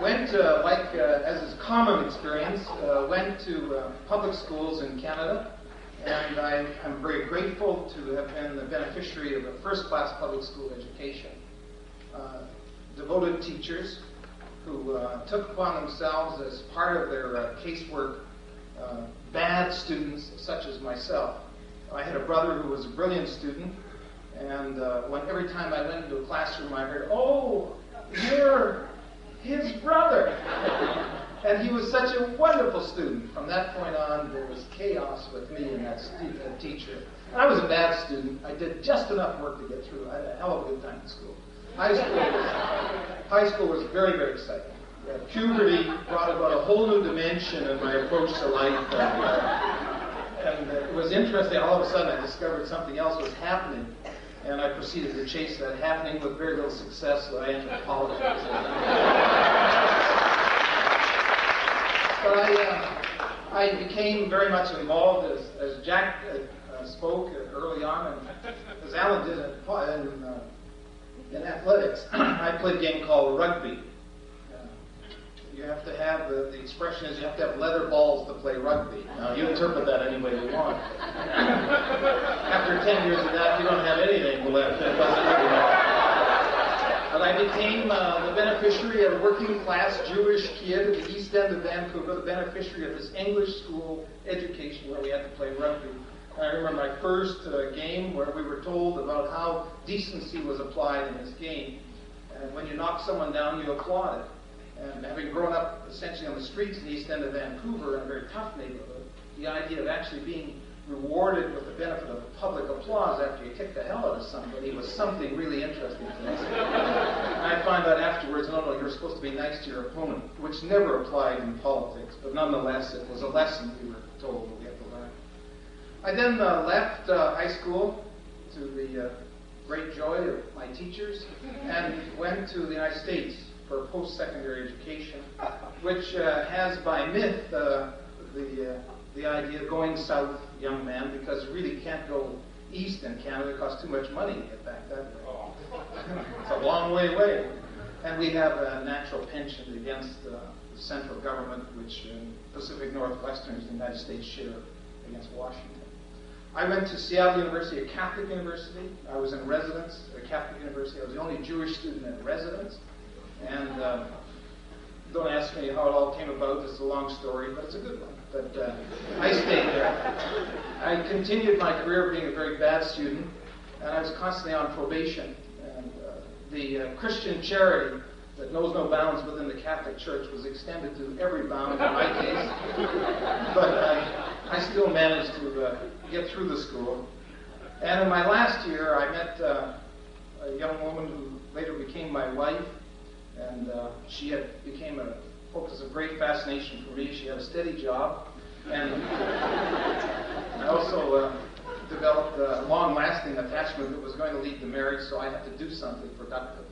S5: went, as is common experience, went to public schools in Canada, and I'm very grateful to have been the beneficiary of a first-class public school education. Devoted teachers who took upon themselves as part of their casework bad students such as myself. I had a brother who was a brilliant student, and every time I went into a classroom I heard, "Oh, you're his brother." And he was such a wonderful student. From that point on, there was chaos with me and that teacher. And I was a bad student. I did just enough work to get through. I had a hell of a good time in school. High school was very, very exciting. Puberty brought about a whole new dimension in my approach to life. And it was interesting. All of a sudden, I discovered something else was happening. And I proceeded to chase that happening with very little success, so I entered politics. But I became very much involved, as Jack spoke early on, and as Alan did in athletics. I played a game called rugby. You have to have, the expression is you have to have leather balls to play rugby. Now, you interpret that any way you want. After 10 years of that, you don't have anything left. It doesn't really matter. But I became the beneficiary of a working-class Jewish kid at the east end of Vancouver, the beneficiary of this English school education where we had to play rugby. I remember my first game where we were told about how decency was applied in this game. And when you knock someone down, you applaud it. And having grown up essentially on the streets in the east end of Vancouver in a very tough neighborhood, the idea of actually being rewarded with the benefit of public applause after you kicked the hell out of somebody was something really interesting to me. And I found out afterwards, no, you're supposed to be nice to your opponent, which never applied in politics, but nonetheless it was a lesson we were told we had to learn. I then left high school to the great joy of my teachers and went to the United States for post-secondary education, which has by myth the idea of going south, young man, because you really can't go east in Canada. It costs too much money to get back that way. It's a long way away. And we have a natural penchant against the central government, which Pacific Northwesterners in the United States share against Washington. I went to Seattle University, a Catholic university. I was in residence at a Catholic university. I was the only Jewish student in residence. And don't ask me how it all came about. It's a long story, but it's a good one. But I stayed there. I continued my career being a very bad student, and I was constantly on probation. And the Christian charity that knows no bounds within the Catholic Church was extended to every bound in my case. But I still managed to get through the school. And in my last year, I met a young woman who later became my wife. And she became a focus of great fascination for me. She had a steady job. And I also developed a long-lasting attachment that was going to lead to marriage, so I had to do something productive.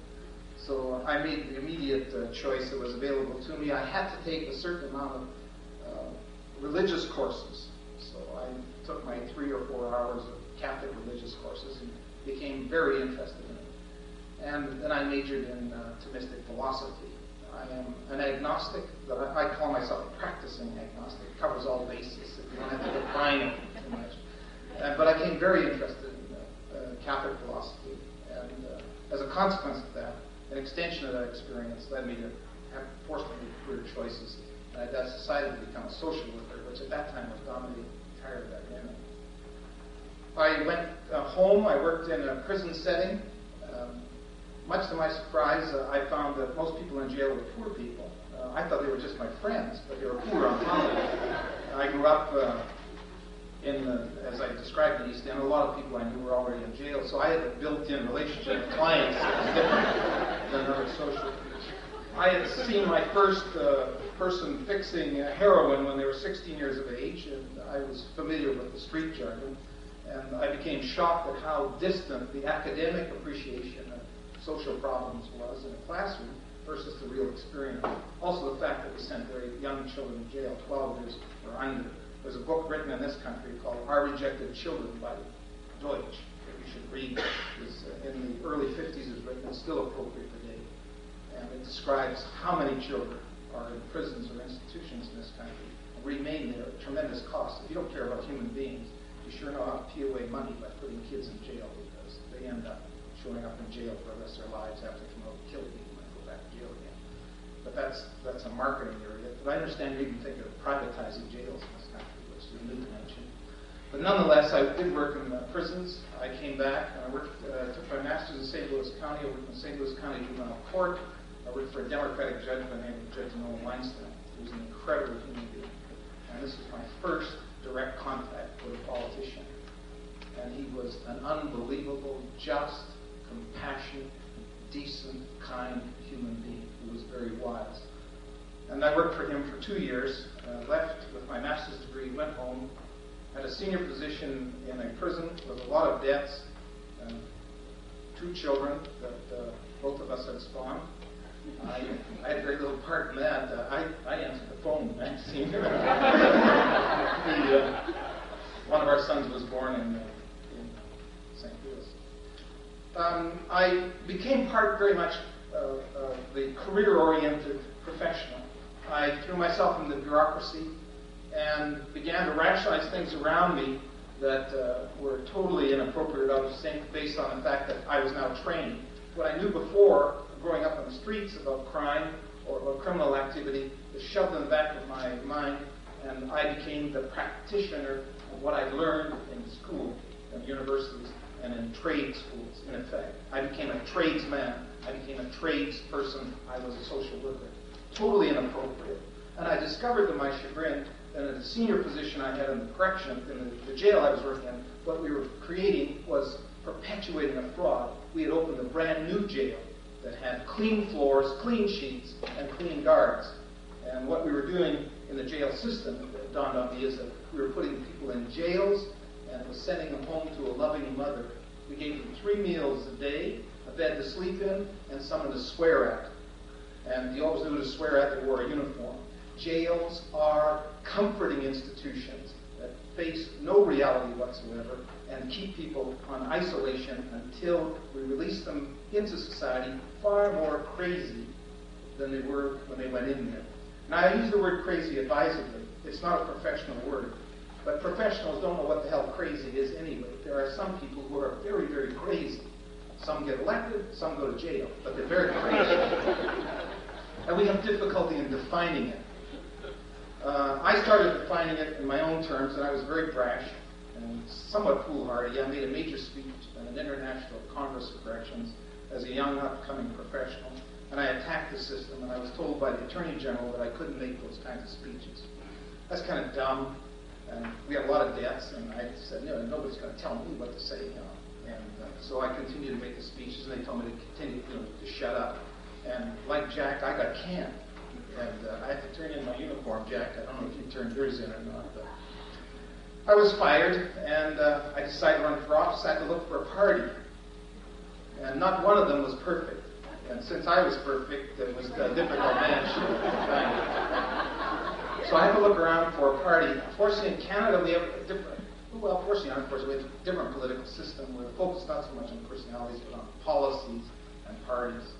S5: So I made the immediate choice that was available to me. I had to take a certain amount of religious courses. So I took my 3 or 4 hours of Catholic religious courses and became very interested in it. And then I majored in Thomistic philosophy. I am an agnostic, but I call myself a practicing agnostic. It covers all bases, if you don't have to define it too much. But I became very interested in Catholic philosophy. And as a consequence of that, an extension of that experience led me to have forced me to make career choices. And I decided to become a social worker, which at that time was dominated entirely by women. I went home. I worked in a prison setting. Much to my surprise, I found that most people in jail were poor people. I thought they were just my friends, but they were poor on holiday. I grew up as I described, the East End. A lot of people I knew were already in jail, so I had a built-in relationship with clients that was different than other social workers. I had seen my first person fixing heroin when they were 16 years of age, and I was familiar with the street jargon. And I became shocked at how distant the academic appreciation of social problems was in a classroom versus the real experience. Also the fact that we sent very young children to jail, 12 years or under. There's a book written in this country called Our Rejected Children by Deutsch that you should read. It was in the early 50s it was written. It's still appropriate today. And it describes how many children are in prisons or institutions in this country and remain there at tremendous cost. If you don't care about human beings, you sure know how to pee away money by putting kids in jail, because they end up showing up in jail for the rest of their lives after they come out and kill people and go back to jail again. But that's a marketing area. But I understand you're even thinking of privatizing jails in this country, which is a new dimension. But nonetheless, I did work in prisons. I came back and I took my master's in St. Louis County. I worked in St. Louis County Juvenile Court. I worked for a Democratic judge by the name of Judge Noah Weinstein. He was an incredible human being. And this was my first direct contact with a politician. And he was an unbelievable, just, compassionate, decent, kind human being who was very wise. And I worked for him for 2 years, left with my master's degree, went home, had a senior position in a prison with a lot of debts, 2 children that both of us had spawned. I had very little part in that. I answered the phone, Maxine. One of our sons was born in St. Louis. I became part very much the career-oriented professional. I threw myself into bureaucracy and began to rationalize things around me that were totally inappropriate, I was saying, based on the fact that I was now trained. What I knew before, growing up on the streets, about crime or about criminal activity was shoved in the back of my mind, and I became the practitioner of what I learned in school, in universities, and in trade schools, in effect. I became a tradesman. I became a tradesperson. I was a social worker. Totally inappropriate. And I discovered to my chagrin that in the senior position I had in the correction, in the jail I was working in, what we were creating was perpetuating a fraud. We had opened a brand new jail that had clean floors, clean sheets, and clean guards. And what we were doing in the jail system, that dawned on me, is that we were putting people in jails and it was sending them home to a loving mother. We gave them 3 meals a day, a bed to sleep in, and someone to swear at. And you always knew to swear at, they wore a uniform. Jails are comforting institutions that face no reality whatsoever and keep people on isolation until we release them into society far more crazy than they were when they went in there. Now, I use the word crazy advisedly. It's not a professional word. But professionals don't know what the hell crazy is anyway. There are some people who are very, very crazy. Some get elected, some go to jail, but they're very crazy. And we have difficulty in defining it. I started defining it in my own terms, and I was very brash and somewhat foolhardy. I made a major speech at an international Congress of Corrections as a young, upcoming professional, and I attacked the system, and I was told by the Attorney General that I couldn't make those kinds of speeches. That's kind of dumb, and we had a lot of debts, and I said, no, nobody's going to tell me what to say, And so I continued to make the speeches, and they told me to continue, to shut up. And like Jack, I got canned. And I had to turn in my uniform, Jack. I don't know if you turned yours in or not. But I was fired, and I decided to run for office. I had to look for a party. And not one of them was perfect. And since I was perfect, it was a difficult match. So I had to look around for a party. Fortunately, in Canada, we have a different, well, fortunately, unfortunately, we have a different political system. We're focused not so much on personalities, but on policies and parties.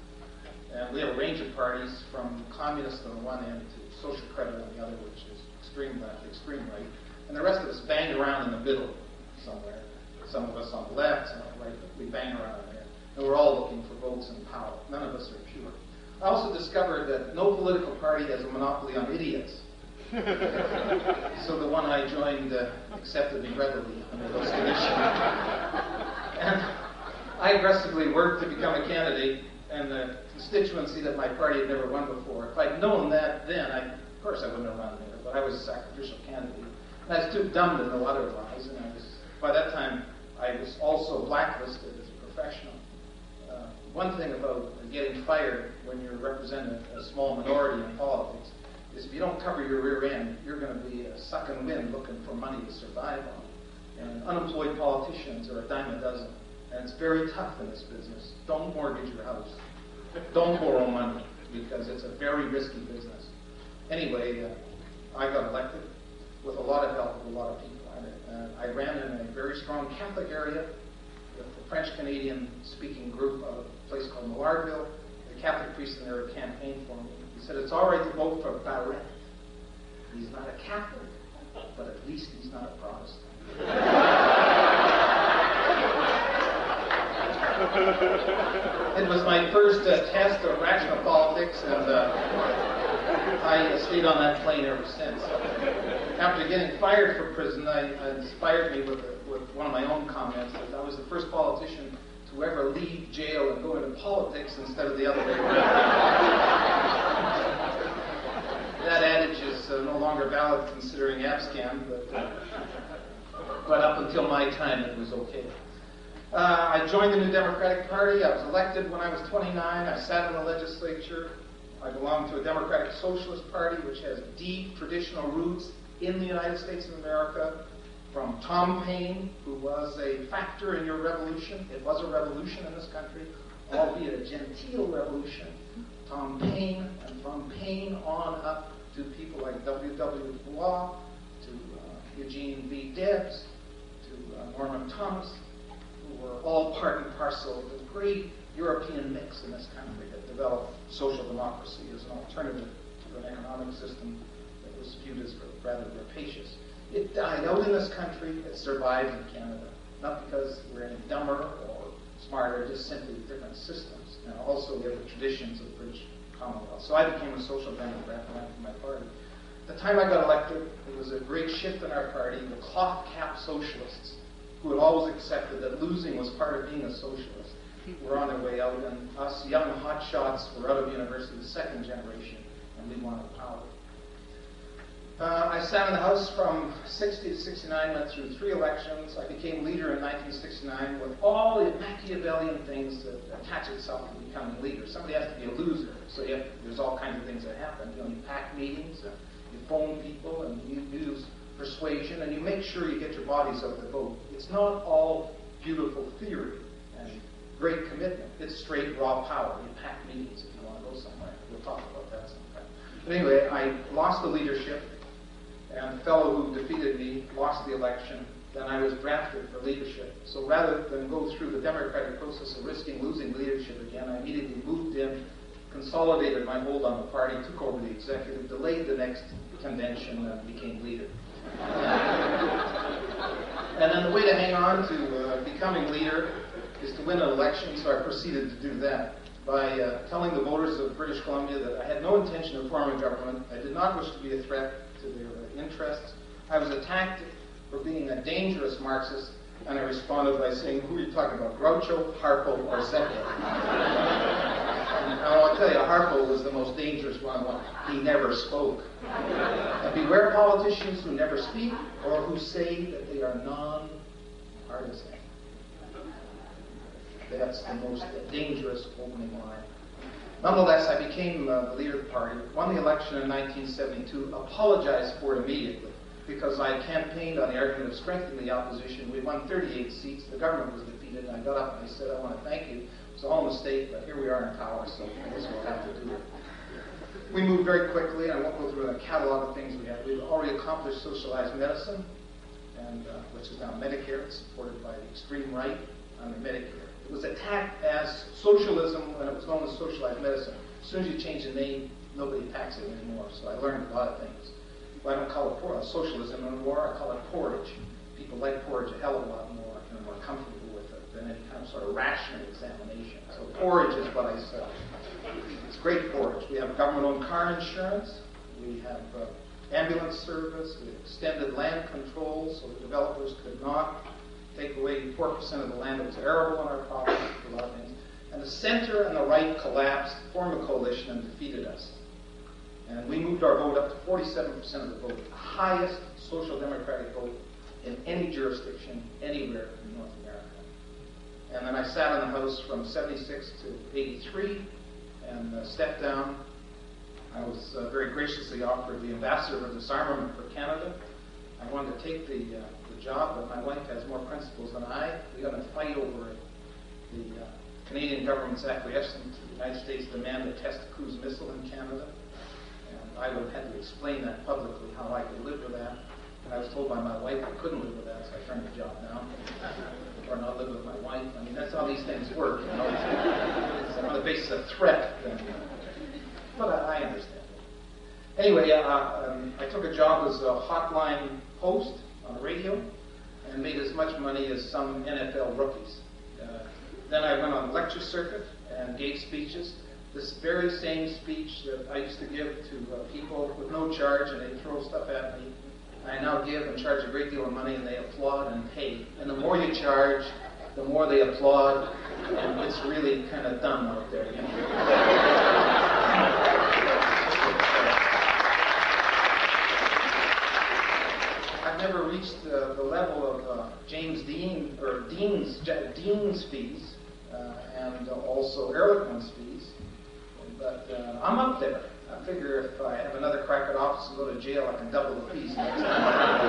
S5: And we have a range of parties, from communist on the one end to social credit on the other, which is extreme left, extreme right. And the rest of us bang around in the middle somewhere. Some of us on the left, some on the right, but we bang around there. And we're all looking for votes and power. None of us are pure. I also discovered that no political party has a monopoly on idiots. So the one I joined accepted me readily under those conditions. And I aggressively worked to become a candidate, and the constituency that my party had never won before. If I'd known that then, of course I wouldn't have run there, but I was a sacrificial candidate. And I was too dumb to know otherwise, and by that time, I was also blacklisted as a professional. One thing about getting fired when you're representing a small minority in politics is if you don't cover your rear end, you're going to be sucking wind looking for money to survive on. And unemployed politicians are a dime a dozen. And it's very tough in this business. Don't mortgage your house. Don't borrow money, because it's a very risky business. Anyway, I got elected with a lot of help of a lot of people. I ran in a very strong Catholic area with the French-Canadian speaking group of a place called Millardville. The Catholic priest in there campaigned for me. He said, it's all right to vote for Barrett. He's not a Catholic, but at least he's not a Protestant. It was my first test of rational politics, and I stayed on that plane ever since. After getting fired from prison, it inspired me with one of my own comments that I was the first politician to ever leave jail and go into politics instead of the other way around. That adage is no longer valid considering Abscam, but up until my time it was okay. I joined the New Democratic Party. I was elected when I was 29. I sat in the legislature. I belong to a Democratic Socialist Party, which has deep traditional roots in the United States of America, from Tom Paine, who was a factor in your revolution. It was a revolution in this country, albeit a genteel revolution. Tom Paine, and from Paine on up to people like W.W. Du Bois, to Eugene V. Debs, to Norman Thomas, who were all part and parcel of the great European mix in this country that developed social democracy as an alternative to an economic system that was viewed as rather rapacious. It died out in this country. It survived in Canada, not because we're any dumber or smarter, just simply different systems. And also we have the traditions of the British Commonwealth. So I became a social democrat and went for my party. At the time I got elected, it was a great shift in our party. The cloth-capped socialists, who had always accepted that losing was part of being a socialist, were on their way out, and us young hotshots were out of university, the second generation, and we wanted power. I sat in the House from 60 to 69, went through 3 elections. I became leader in 1969 with all the Machiavellian things that attach itself to becoming leader. Somebody has to be a loser, so there's all kinds of things that happen. You pack meetings, you phone people, and you use persuasion, and you make sure you get your bodies out to vote. It's not all beautiful theory and great commitment. It's straight raw power. You pack meetings if you want to go somewhere. We'll talk about that sometime. But anyway, I lost the leadership, and the fellow who defeated me lost the election. Then I was drafted for leadership. So rather than go through the democratic process of risking losing leadership again, I immediately moved in, consolidated my hold on the party, took over the executive, delayed the next convention, and became leader. And then the way to hang on to becoming leader is to win an election, so I proceeded to do that by telling the voters of British Columbia that I had no intention of forming government. I did not wish to be a threat to their interests. I was attacked for being a dangerous Marxist, and I responded by saying, who are you talking about, Groucho, Harpo, or Zecca? And I'll tell you, Harpo was the most dangerous one. He never spoke. And beware politicians who never speak or who say that they are non-partisan. That's the most dangerous opening line. Nonetheless, I became the leader of the party, won the election in 1972, apologized for it immediately because I campaigned on the argument of strengthening the opposition. We won 38 seats. The government was defeated. And I got up and I said, I want to thank you. It's all a mistake, but here we are in power, so I guess we'll have to do it. We moved very quickly. I won't go through a catalog of things we had. We've already accomplished socialized medicine, and which is now Medicare. It's supported by the extreme right under Medicare. It was attacked as socialism when it was known as socialized medicine. As soon as you change the name, nobody attacks it anymore. So I learned a lot of things. Well, I don't call it socialism anymore. I call it porridge. People like porridge a hell of a lot more and are more comfortable with it than any kind of sort of rational examination. So porridge is what I sell. It's great porridge. We have government-owned car insurance. We have ambulance service. We have extended land control so the developers could not take away 4% of the land that was arable on our property, a lot of things. And the center and the right collapsed, formed a coalition, and defeated us. And we moved our vote up to 47% of the vote, the highest social democratic vote in any jurisdiction anywhere in North America. And then I sat in the House from 76 to 83 and stepped down. I was very graciously offered the ambassador of disarmament for Canada. I wanted to take the job, but my wife has more principles than I. We got in a fight over it. The Canadian government's acquiescence to the United States demand to test a cruise missile in Canada. And I would have had to explain that publicly, how I could live with that. And I was told by my wife I couldn't live with that, so I turned the job down. Or not live with my wife. I mean, that's how these things work. You know? It's on the basis of threat. But I understand it. Anyway, I took a job as a hotline host on the radio and made as much money as some NFL rookies. Then I went on the lecture circuit and gave speeches. This very same speech that I used to give to people with no charge, and they throw stuff at me, I now give and charge a great deal of money, and they applaud and pay. And the more you charge, the more they applaud, and it's really kind of dumb out there. You know? I've never reached the level of James Dean, or Dean's fees, and also Ehrlichman's fees, but I'm up there. I figure if I have another crack at office and go to jail, I can double the fees next time.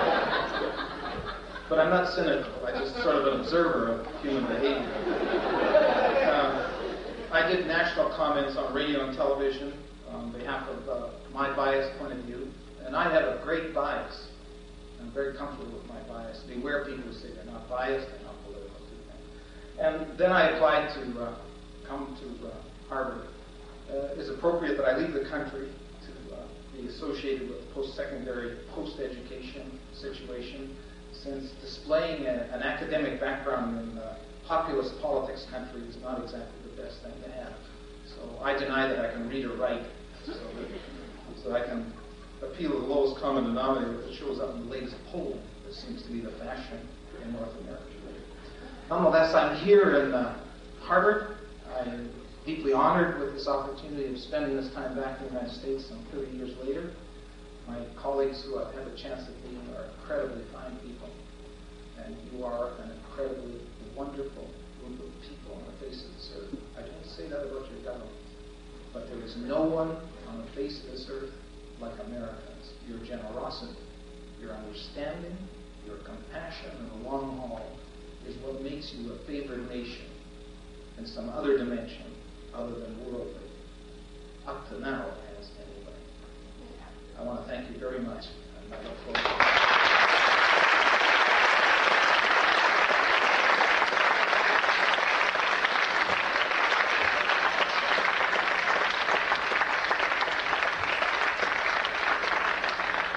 S5: But I'm not cynical. I'm just sort of an observer of human behavior. I did national comments on radio and television on behalf of my biased point of view, and I have a great bias. I'm very comfortable with my bias. Beware people who say they're not biased, they're not political. And then I applied to come to Harvard. It's appropriate that I leave the country to be associated with the post-secondary, post-education situation, since displaying an academic background in populist politics country is not exactly the best thing to have. So I deny that I can read or write, so that I can appeal to the lowest common denominator that shows up in the latest poll that seems to be the fashion in North America. Nonetheless, I'm here in Harvard. I'm deeply honored with this opportunity of spending this time back in the United States some 30 years later. My colleagues who I've had the chance of meeting are incredibly fine people, and you are an incredibly wonderful group of people on the face of this earth. I don't say that about your government, but there is no one on the face of this earth like Americans. Your generosity, your understanding, your compassion in the long haul is what makes you a favored nation in some other dimension other than worldly. Up to now, it has anyway. I want to thank you very much, and I look forward to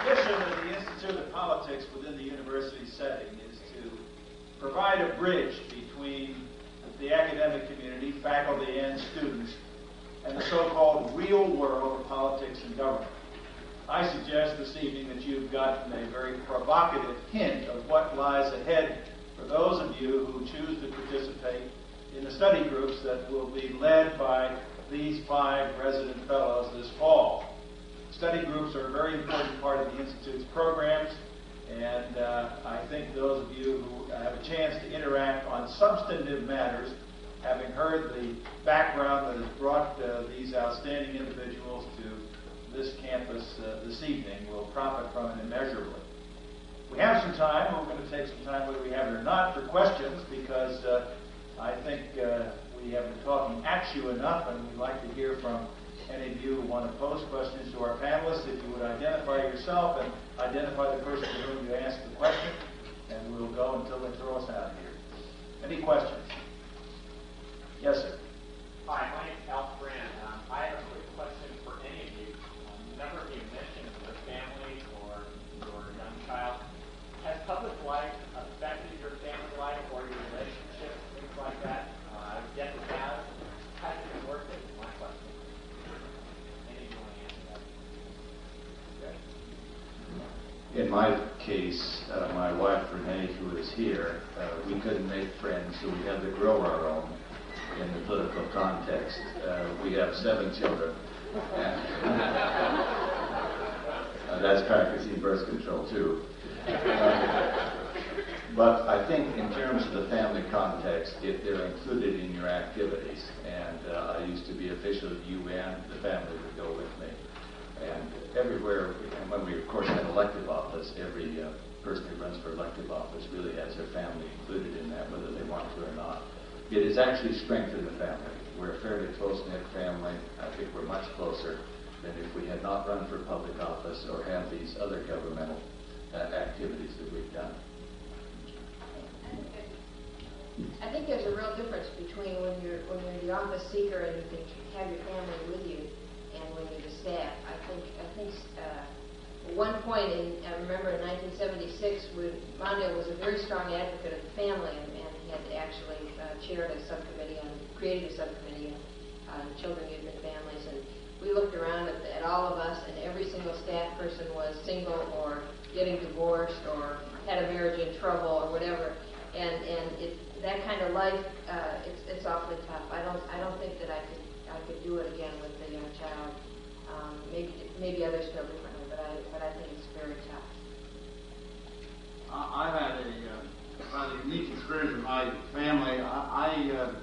S1: Mission of the Institute of Politics provide a bridge between the academic community, faculty and students, and the so-called real world of politics and government. I suggest this evening that you've gotten a very provocative hint of what lies ahead for those of you who choose to participate in the study groups that will be led by these 5 resident fellows this fall. Study groups are a very important part of the Institute's programs, and I think those of you who have a chance to interact on substantive matters, having heard the background that has brought these outstanding individuals to this campus this evening, will profit from it immeasurably. We have some time. We're going to take some time, whether we have it or not, for questions, because I think we have been talking at you enough, and we'd like to hear from any of you who want to pose questions to our panelists. If you would identify yourself and identify the person to whom you ask the question, and we'll go until they throw us out of here. Any questions? Yes, sir.
S6: Hi, my name is Al Brand. I have a quick question for any of you. None of you mentioned the family or your young child. Has public life affected your family life or your relationships, things like that? Yes, it has. How did it work? Is my question. Any of you want to answer that? Okay.
S3: In my case, my wife Renee, who is here, we couldn't make friends, so we had to grow our own in the political context. We have 7 children. That's carcasine birth control too. But I think in terms of the family context, if they're included in your activities, and I used to be official at UN, the family would go with me. And everywhere, and when we of course had elective office, every person who runs for elective office really has their family included in that, whether they want to or not. It has actually strengthened the family. We're a fairly close-knit family. I think we're much closer than if we had not run for public office or had these other governmental activities that we've done.
S4: I think there's a real difference between when you're the office seeker and you can have your family with you, and when you're the staff. I think at one point I remember in 1976, when Mondale was a very strong advocate of the family, and he had actually chaired a subcommittee and created a subcommittee on children, youth, and families. And we looked around at all of us, and every single staff person was single or getting divorced or had a marriage in trouble or whatever. And that kind of life, it's awfully tough. I don't think that I could do it again with a young child. Maybe others feel differently, but I think it's very tough.
S7: I've had a rather unique experience with my family. I'm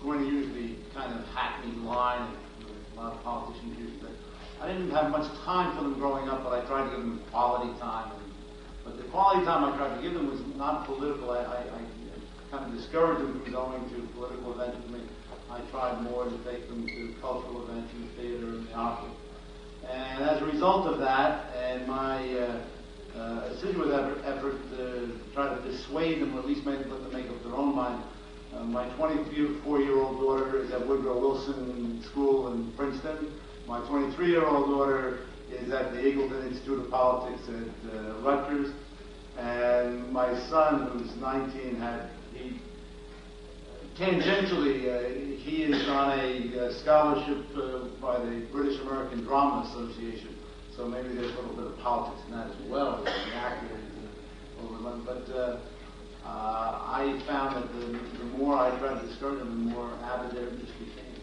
S7: going to use the kind of hackneyed line that a lot of politicians use, but I didn't have much time for them growing up, but I tried to give them quality time. But the quality time I tried to give them was not political. I kind of discouraged them from going to political events with me. I tried more to take them to cultural events in the theater and the opera. And as a result of that, and my assiduous effort to try to dissuade them, or at least let them make up their own mind, my 24-year-old daughter is at Woodrow Wilson School in Princeton. My 23-year-old daughter is at the Eagleton Institute of Politics at Rutgers. And my son, who's 19, tangentially, he is on a scholarship by the British American Drama Association. So maybe there's a little bit of politics in that as well. The actor is but I found that the more I tried to discourage them, the more avid their interest became.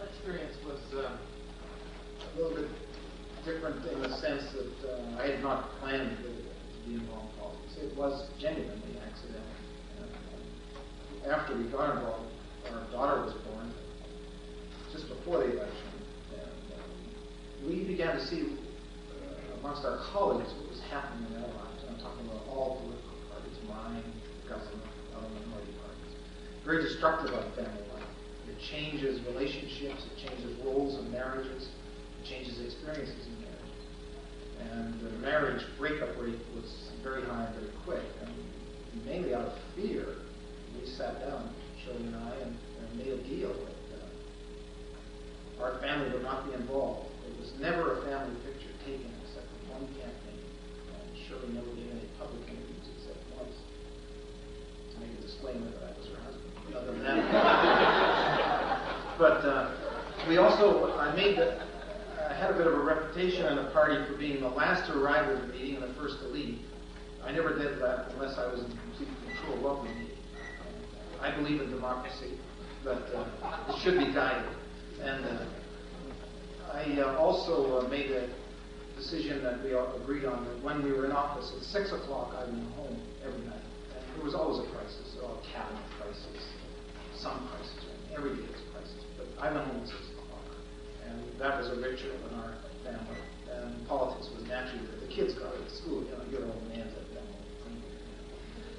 S5: Our experience was a little bit different in the sense that I had not planned to be involved in politics. It was genuinely accidental. After we got involved, our daughter was born, just before the election. And we began to see amongst our colleagues what was happening in their lives. I'm talking about all political parties, mine, government, other minority parties. Very destructive on family life. It changes relationships, it changes roles in marriages, it changes experiences in marriages. And the marriage breakup rate was very high and very quick. And mainly out of fear, we sat down, Shirley and I, and made a deal that our family would not be involved. There was never a family picture taken except for one campaign. And Shirley never gave any public interviews except once. claiming that I was her husband. Other than that. But we also, I had a bit of a reputation in the party for being the last to arrive at the meeting and the first to leave. I never did that unless I was in complete control of the meeting. I believe in democracy, but it should be guided. And I also made a decision that we all agreed on that when we were in office at 6 o'clock, I went home every night. And there was always a crisis, a cabinet crisis, some crisis. Every day was a crisis. But I went home at 6 o'clock. And that was a ritual in our family. And politics was naturally that the kids got it at school. Your old man's at them.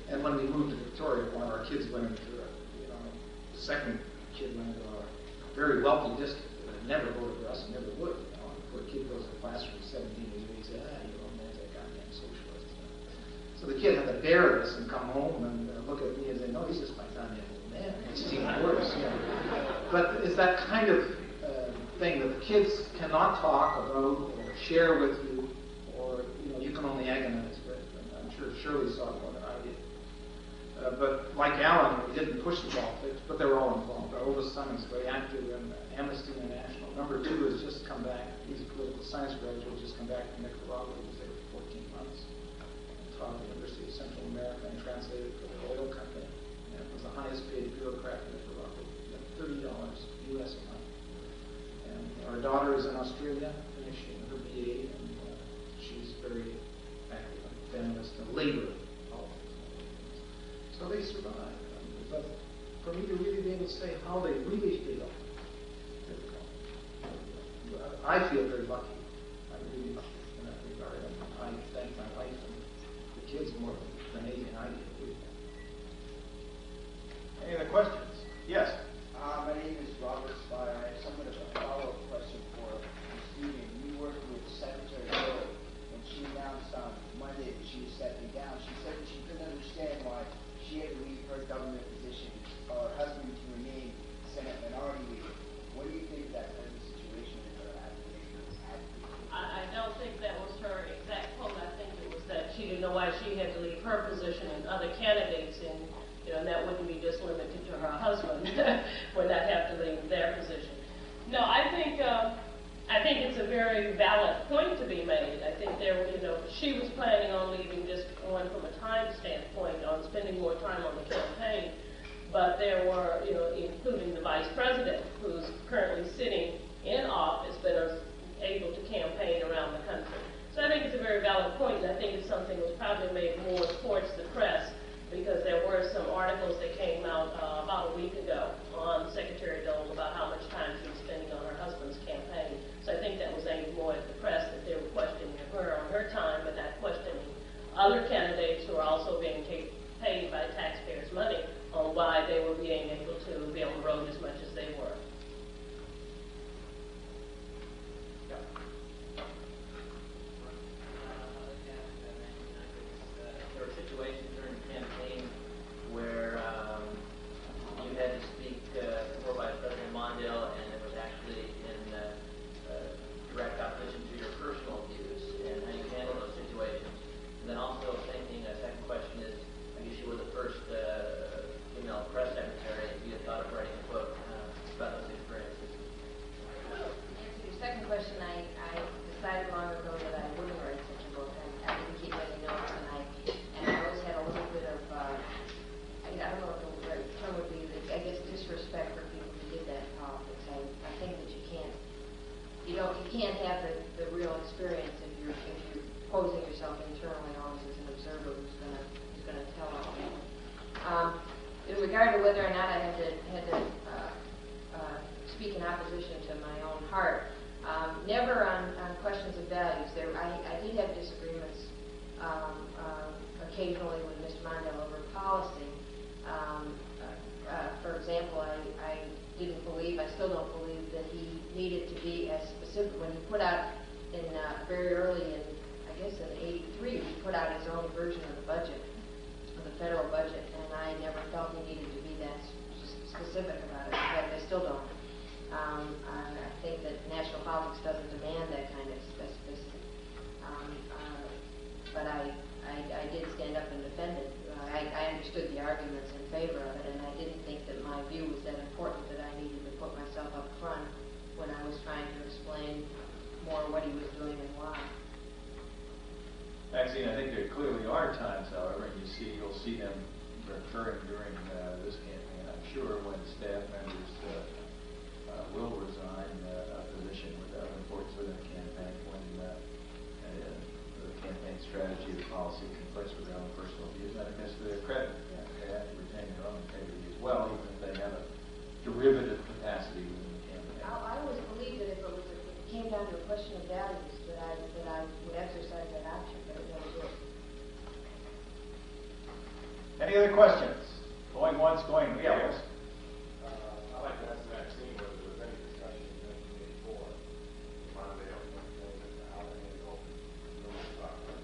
S5: And when we moved to Victoria, one of our kids went into the second kid went into a very wealthy district that had never voted for us and never would. Poor kid goes to the classroom at 17 years old, he said, your old man's that goddamn socialist. So the kid had to bear this and come home and look at me and say, no, he's just my goddamn old man. It's even worse. But it's that kind of thing that the kids cannot talk about or share with you, or you can only agonize with. And I'm sure Shirley saw it more than I did. But like Alan, we didn't push the politics, but they were all involved. Our oldest son is very active in Amnesty International. Number 2 has just come back. He's a political science graduate, just come back from Nicaragua. He was there for 14 months. Taught at the University of Central America and translated for the oil company. And was the highest paid bureaucrat in Nicaragua. He got $30 US a month. And our daughter is in Australia, finishing her BA, and she's very active in feminist and labor politics. So they survive. But for me to really be able to say how they really feel, I feel very lucky. I'm really lucky in that regard. And I thank my wife and the kids more than anything I did.
S1: Any other questions? Yes.
S8: My name is Robert Spire. I have somewhat of a follow-up question for Ms. Union. We worked with Secretary Hill, and she announced on Monday that she was stepping down. She said that she couldn't understand why she had to leave her government position or her husband to remain Senate Minority Leader. What do you think that kind of situation in her
S2: I don't think that was her exact quote. I think it was that she didn't know why she had to leave her position and other candidates, and that wouldn't be just limited to her husband would not have to leave their position. No, I think it's a very valid point to be made. I think she was planning on leaving just one from a time standpoint, on spending more time on the campaign. But there were, including the vice president, who's currently sitting in office, but is able to campaign around the country. So I think it's a very valid point, and I think it's something that was probably made more towards the press, because there were some articles that came out about a week ago on Secretary Dole about how much time she was spending on her husband's campaign. So I think that was aimed more at the press, that they were questioning her on her time, but not questioning other candidates who are also being paid by taxpayers' money on why they were being able to be on the road as much as they were.
S9: There were situations during the campaign where you had to speak before Vice President Mondale, and it was actually in direct opposition to your personal views and how you handle those situations. And then also thinking, a second question is, I guess you were the first female press secretary. If you had thought of writing a book about those experiences.
S4: To answer your second question, I decided long ago that I wouldn't write such a book. I didn't keep any notes, and I always had a little bit of, I don't know what the right term would be, I guess disrespect for people who did that in politics. I think that you can't have the real experience if you're posing yourself internally always as an observer who's going to tell all. In regard to whether or not I had to speak in opposition to my own heart, never on questions of values. I did have disagreements occasionally with Mr. Mondale over policy. For example, I didn't believe, I still don't believe that he needed to be as specific. When he put out very early in, I guess in '83, he put out his own version of the budget, of the federal budget, and I never felt he needed to be that specific about it. In fact, I still don't. I think that national politics doesn't demand that kind of specificity. But I did stand up and defend it. I understood understood the arguments in favor of it, and I didn't think that my view was that important that I needed to put myself up front when I was trying to explain more what he was doing and why.
S1: Maxine, I think there clearly are times, however, and you'll see them recurring during this campaign, I'm sure, when staff members will resign a position without importance within the campaign, when the campaign strategy or policy conflicts with their own personal views. And I guess to their credit, they have to retain their own integrity as well, even if they have a derivative capacity within the campaign.
S4: I always believed that if it came down to a question of values, that I would exercise that option, but it never did.
S1: Any other questions? Going once, going, yeah, yes.
S10: I'd like to ask Maxine whether there was any discussion in 1984, Mondale, how they handled Louis Stockton.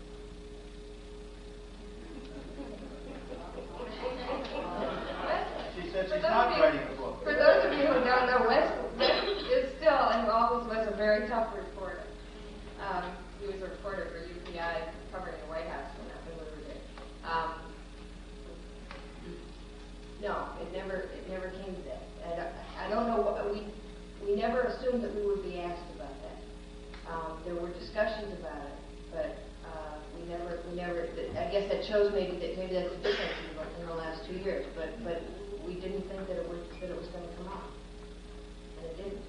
S1: She said she's not writing a book.
S4: For those of you who don't know, Wes is still and always was a very tough reporter. He was a reporter for UPI covering the White House when we were there. No, it never came to that. I don't know what we never assumed that we would be asked about that. There were discussions about it, but we never. I guess that shows maybe that's the difference in the last 2 years. But we didn't think that it was going to come out, and it didn't.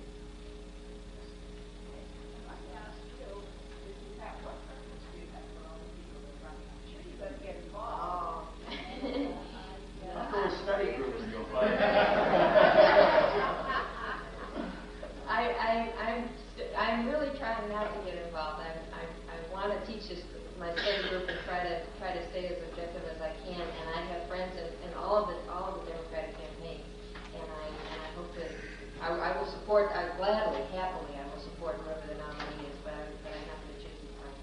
S1: Go to a study group and you'll find out.
S4: I'm really trying not to get involved. I want to teach my study group and try to stay as objective as I can. And I have friends in all of the Democratic campaigns, and I hope that I will support. I gladly, happily, I will support whoever the nominee is. But I'm not going to choose the party.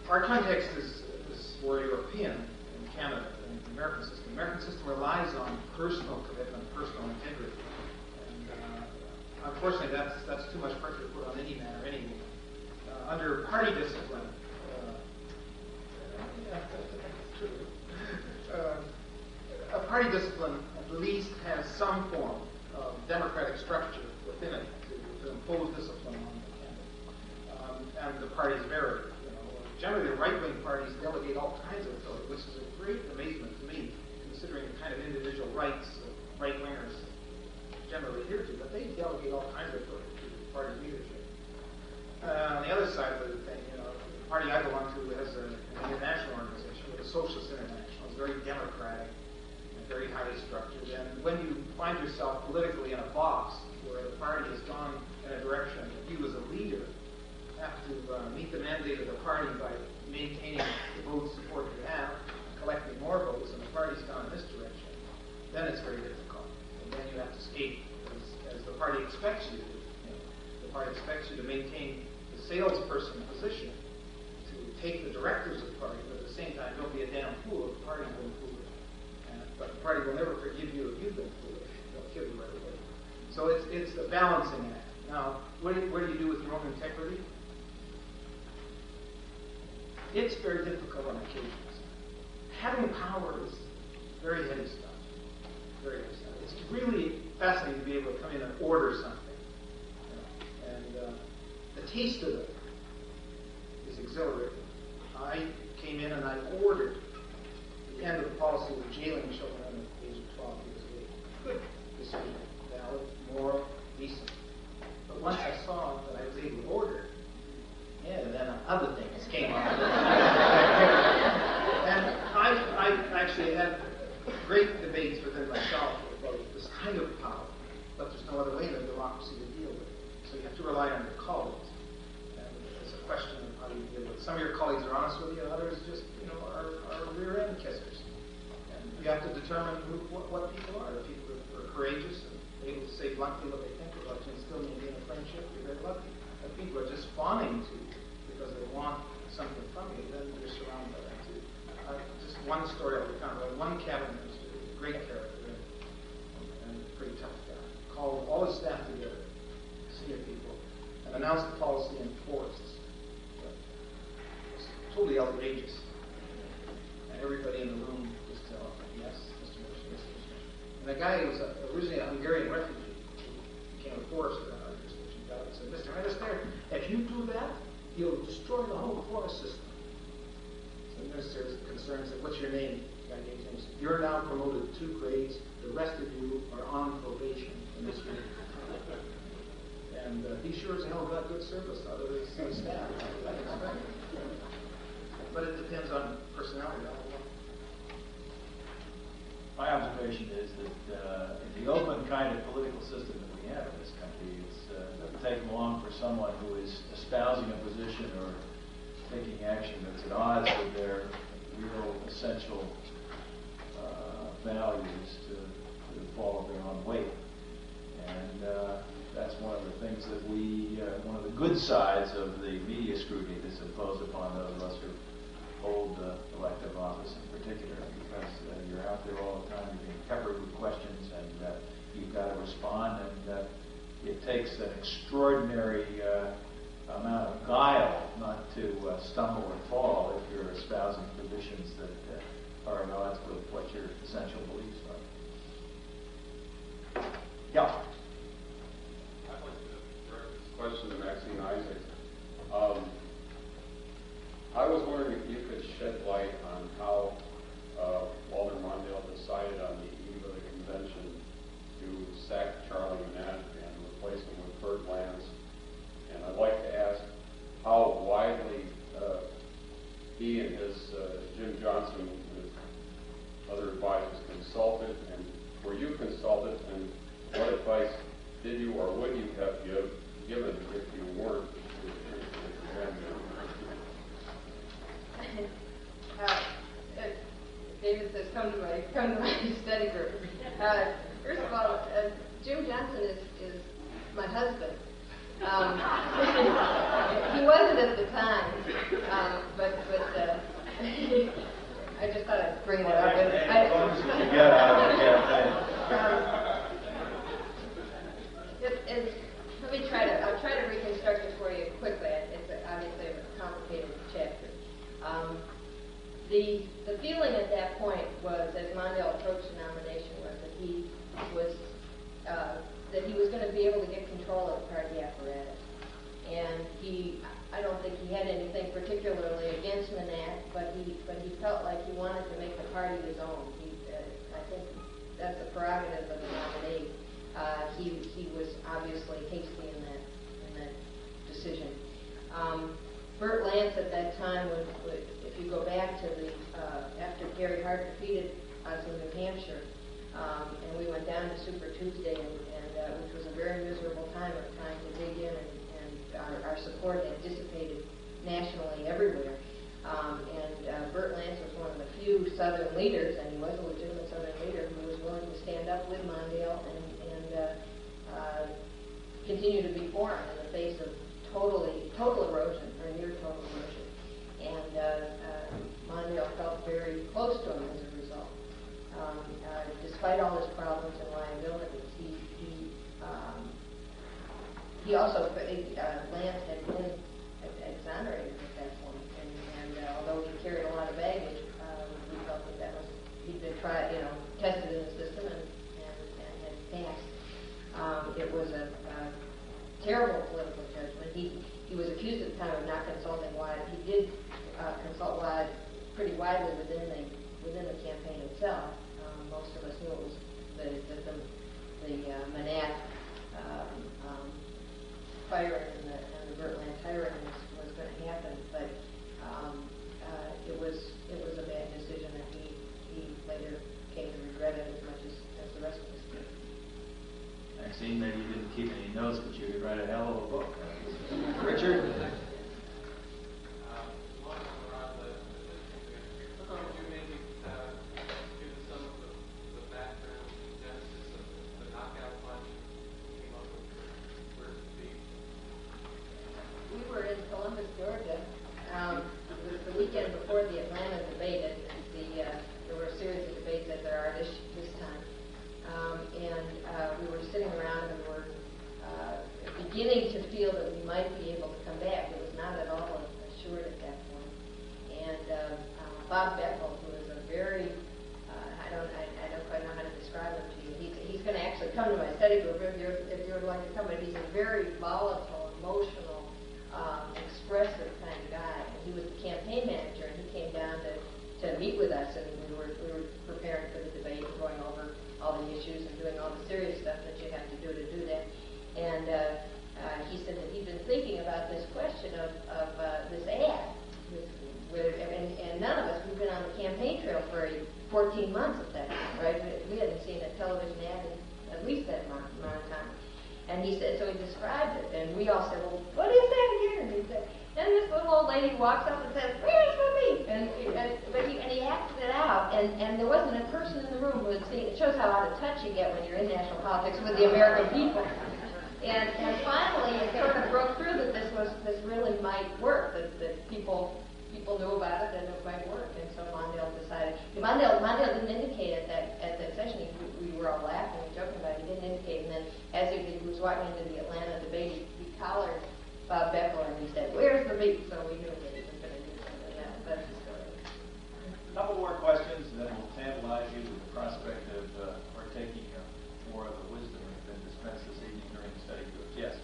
S5: Our context is more European than Canada and the American system. The American system relies on personal commitment, personal integrity. And unfortunately, that's too much pressure to put on any man or any woman. Under party discipline, a party discipline at least has some form of democratic structure within it to impose discipline on the candidate. And the parties vary. Generally, the right-wing parties delegate all kinds of authority, which is a great amazement to me, considering the kind of individual rights that right-wingers generally adhere to. But they delegate all kinds of authority to the party leadership. On the other side of the thing, the party I belong to has an international organization, with a Socialist International. It's very democratic and very highly structured. And when you find yourself politically in a box where the party has gone in a direction that you as a leader have to meet the mandate of the party by maintaining the vote support you have, collecting more votes, and the party's gone in this direction, then it's very difficult. And then you have to skate as the party expects you to do. The party expects you to maintain the salesperson position, to take the directives of the party, but at the same time, don't be a damn fool if the party's been foolish. But the party will never forgive you if you've been foolish. They'll kill you right away. So it's the balancing act. Now, what do you do with your own integrity? It's very difficult on occasions. Having power is very heady stuff. Very heady stuff. It's really fascinating to be able to come in and order something. And the taste of it is exhilarating. I came in and I ordered the end of the policy of jailing children under the age of 12 years of age. Good decision. Valid, moral, decent. But once I saw that I was able to order it, then other things came on. And I actually had great debates within myself about this kind of power, but there's no other way in a democracy. democracy to deal with. So you have to rely on your colleagues. And it's a question of how you deal with it. Some of your colleagues are honest with you, others just, are rear end kissers. And you have to determine what people are. If people are courageous and able to say bluntly what they think about you and still maintain a friendship, you're very lucky. If people are just fawning to you because they want something from you, then you're surrounded by that too. Just one story I'll recount. One cabinet minister, a great character and a pretty tough guy, called all his staff together, senior people, and announced the policy in forests. It was totally outrageous. And everybody in the room just said, yes, Mr. Minister, yes, Mr. Minister. And the guy was originally a Hungarian refugee who became a forester in our jurisdiction. Got up and said, Mr. Minister, if you do that, you'll destroy the whole forest system. So the minister's concerned said, what's your name? The guy gave his name. You're now promoted 2 grades. The rest of you are on probation in this room. And he sure as hell got good service out of his staff. But it depends on personality.
S1: My observation is that in the open kind of political system that we have in this country, it doesn't take long for someone who is espousing a position or taking action that's at odds with their real essential values to fall their own weight. And that's one of the things that one of the good sides of the media scrutiny that's imposed upon those of us who hold elective office in particular, because you're out there all the time, you're being peppered with questions, and you've got to respond, and it takes an extraordinary amount of guile not to stumble and fall if you're espousing positions that are at odds with what your essential beliefs are. Yeah.
S10: I'd like to direct this question to Maxine Isaac. I was wondering if you could shed light on how Walter Mondale decided on the eve of the convention to sack Charlie Manette and replace him with Bert Lance. And I'd like to ask how widely he and his Jim Johnson and his other advisors consulted, and were you consulted, and what advice did you or would you have given if you weren't?
S4: David says, come to my study group. First of all, Jim Johnson is my husband. He wasn't at the time, but I just thought I'd bring that up. I'll try to reconstruct it for you quickly. It's obviously a complicated chapter. The feeling at that point was, as Mondale approached the nomination, was that he was going to be able to get control of the party apparatus. And I don't think he had anything particularly against Manette, but he felt like he wanted to make the party his own. I think that's the prerogative of the nominee. He was obviously hasty in that decision. Bert Lance at that time, if you go back to after Gary Hart defeated us in New Hampshire, and we went down to Super Tuesday, which was a very miserable time of trying to dig in, and our support had dissipated nationally everywhere. Bert Lance was one of the few Southern leaders, and he was a legitimate Southern leader who was willing to stand up with Mondale and continue to be for him in the face of total erosion, or near total erosion. And Mondale felt very close to him as a result. Despite all his problems and liabilities, he also, Lance had been exonerated at that point, and although he carried a lot of baggage, we felt that he'd been tested in the system and had passed. It was a terrible political judgment. He was accused at the time of not consulting wide. He did consult pretty widely within the campaign itself. Most of us knew it was the Manette firing and the Bert Lance hiring was going to happen, but it was a bad decision, and he later came to regret it as much as the rest of us did.
S1: Maxine, maybe you didn't keep any notes, but you could write a hell of a book. Richard?
S4: We were in Columbus, Georgia. It was the weekend before the Atlanta debate. There were a series of debates as there are this time. We were sitting around and were beginning to feel that we might be able to come back. It was not at all assured at that point. And Bob Beckel, who is a very, I don't quite know how to describe him to you. He's going to actually come to my study group if you would like to come, but he's a very volatile, emotional, expressive kind of guy. And he was the campaign manager, and he came down to meet with us, and we were preparing for the debate and going over all the issues and doing all the serious stuff that you have to do that. And he said that he'd been thinking about this question of this ad. And none of us, we've been on the campaign trail for 14 months at that time, right? We hadn't seen a television ad in at least that amount of time. And he said, so he described it, and we all said, well, what is that again? And he said, and this little old lady walks up and says, where's my meat? And he acted it out, and there wasn't a person in the room who had seen it. It shows how out of touch you get when you're in national politics with the American people. And finally, it sort of broke through that this really might work, that people knew about it, and it might work. And so Mondale decided. Mondale didn't indicate at that session. We were all laughing and joking about it. He didn't indicate. And then as he was walking into the Atlanta debate, he collared Bob Beckel and he said, "Where's the meat?" So we knew that he was going to do something. That's the story.
S1: A couple more questions, and then we'll tantalize you with the prospect of partaking of more of the wisdom that's been dispensed this evening during the study group. Yes.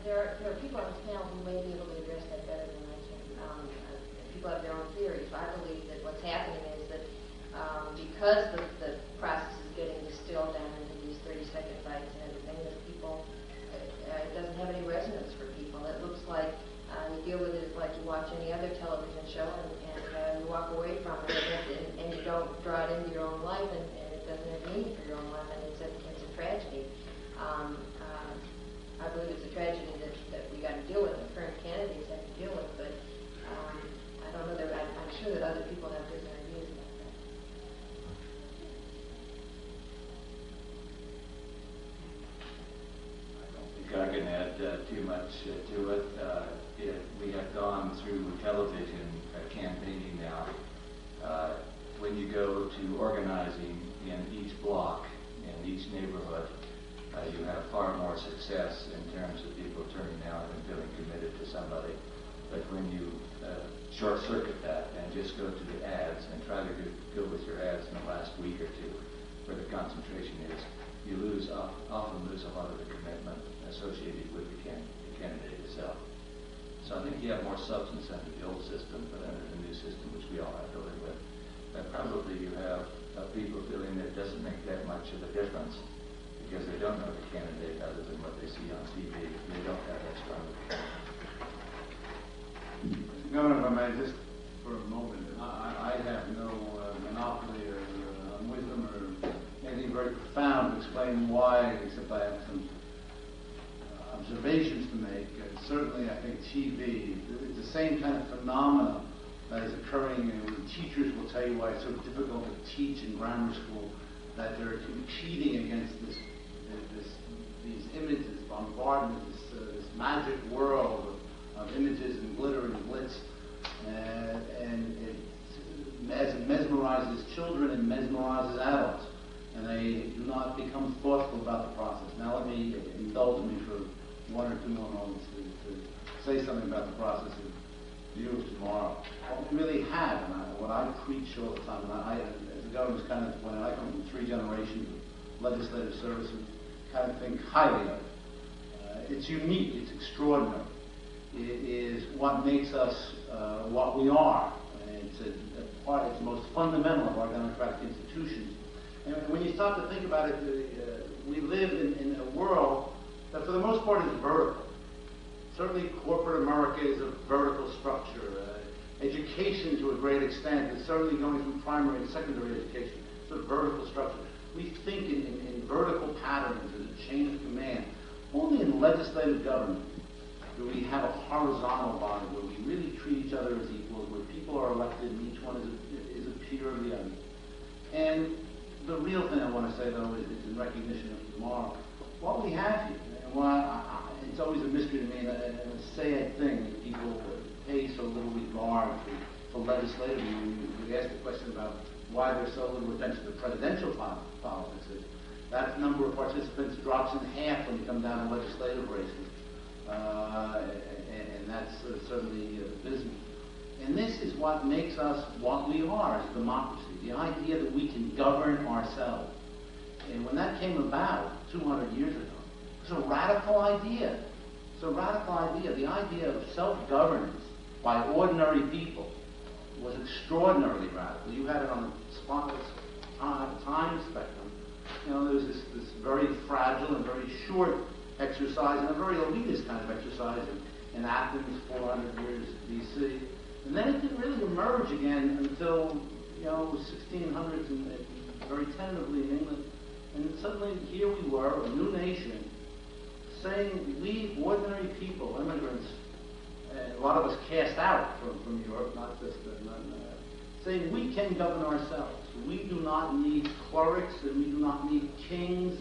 S4: There are people on this panel who may be able to address that better than I can. People have their own theories. I believe that what's happening is that because the process is getting distilled down into these 30-second bites and everything, that people, it doesn't have any resonance for people. It looks like you deal with it like you watch any other television show, and you walk away from it, and you don't draw it into your own life, and it doesn't have meaning for your own life, and it's a tragedy. I believe it's a tragedy that we got to deal with, the current candidates have to deal with, but I don't know that I'm sure that other people have different ideas about that.
S11: I don't think I can add too much to it. We have gone through television campaigning now. When you go to organizing in each block, in each neighborhood, you have far more success in terms of people turning out and feeling committed to somebody. But when you short-circuit that and just go to the ads and try to go with your ads in the last week or two, where the concentration is, you often lose a lot of the commitment associated with the candidate itself. So I think you have more substance under the old system, but under the new system, which we all have to live with. And probably you have people feeling that it doesn't make that much of a difference, because they don't know the candidate other than what they see on TV. They don't have that strong of a candidate.
S7: Governor, if I may, just for a moment, I have no monopoly or wisdom or anything very profound to explain why, except I have some observations to make. Certainly, I think TV is the same kind of phenomena that is occurring, and when teachers will tell you why it's so difficult to teach in grammar school, that they're competing against these images, bombardment, this magic world of images and glitter and glitz, and it mesmerizes children and mesmerizes adults, and they do not become thoughtful about the process. Now let me indulge me for 1 or 2 more moments to say something about the process of view of tomorrow. What we really have, and what I preach all the time, and I as a governor's kind of, when I come from 3 generations of legislative service, and kind of think highly of it. It's unique, it's extraordinary. is what makes us what we are. And it's it's the most fundamental of our democratic institutions. And when you start to think about it, we live in a world that for the most part is vertical. Certainly corporate America is a vertical structure. Education to a great extent is certainly going through primary and secondary education. It's a vertical structure. We think in vertical patterns and a chain of command. Only in legislative government do we have a horizontal body where we really treat each other as equals, where people are elected and each one is a peer of the other. And the real thing I want to say, though, is in recognition of tomorrow, what we have here, and why it's always a mystery to me, and a sad thing that people pay so little regard to legislative. We asked the question about why there's so little attention to presidential politics. That number of participants drops in half when you come down to legislative races. And that's certainly the business. And this is what makes us what we are as a democracy, the idea that we can govern ourselves. And when that came about 200 years ago, it was a radical idea. It's a radical idea. The idea of self-governance by ordinary people was extraordinarily radical. You had it on the time spectrum. You know, there was this very fragile and very short exercise, and a very elitist kind of exercise in Athens 400 years B.C. And then it didn't really emerge again until, 1600s and very tentatively in England. And suddenly here we were, a new nation, saying we ordinary people, immigrants, a lot of us cast out from Europe, not just saying we can govern ourselves. We do not need clerics and we do not need kings.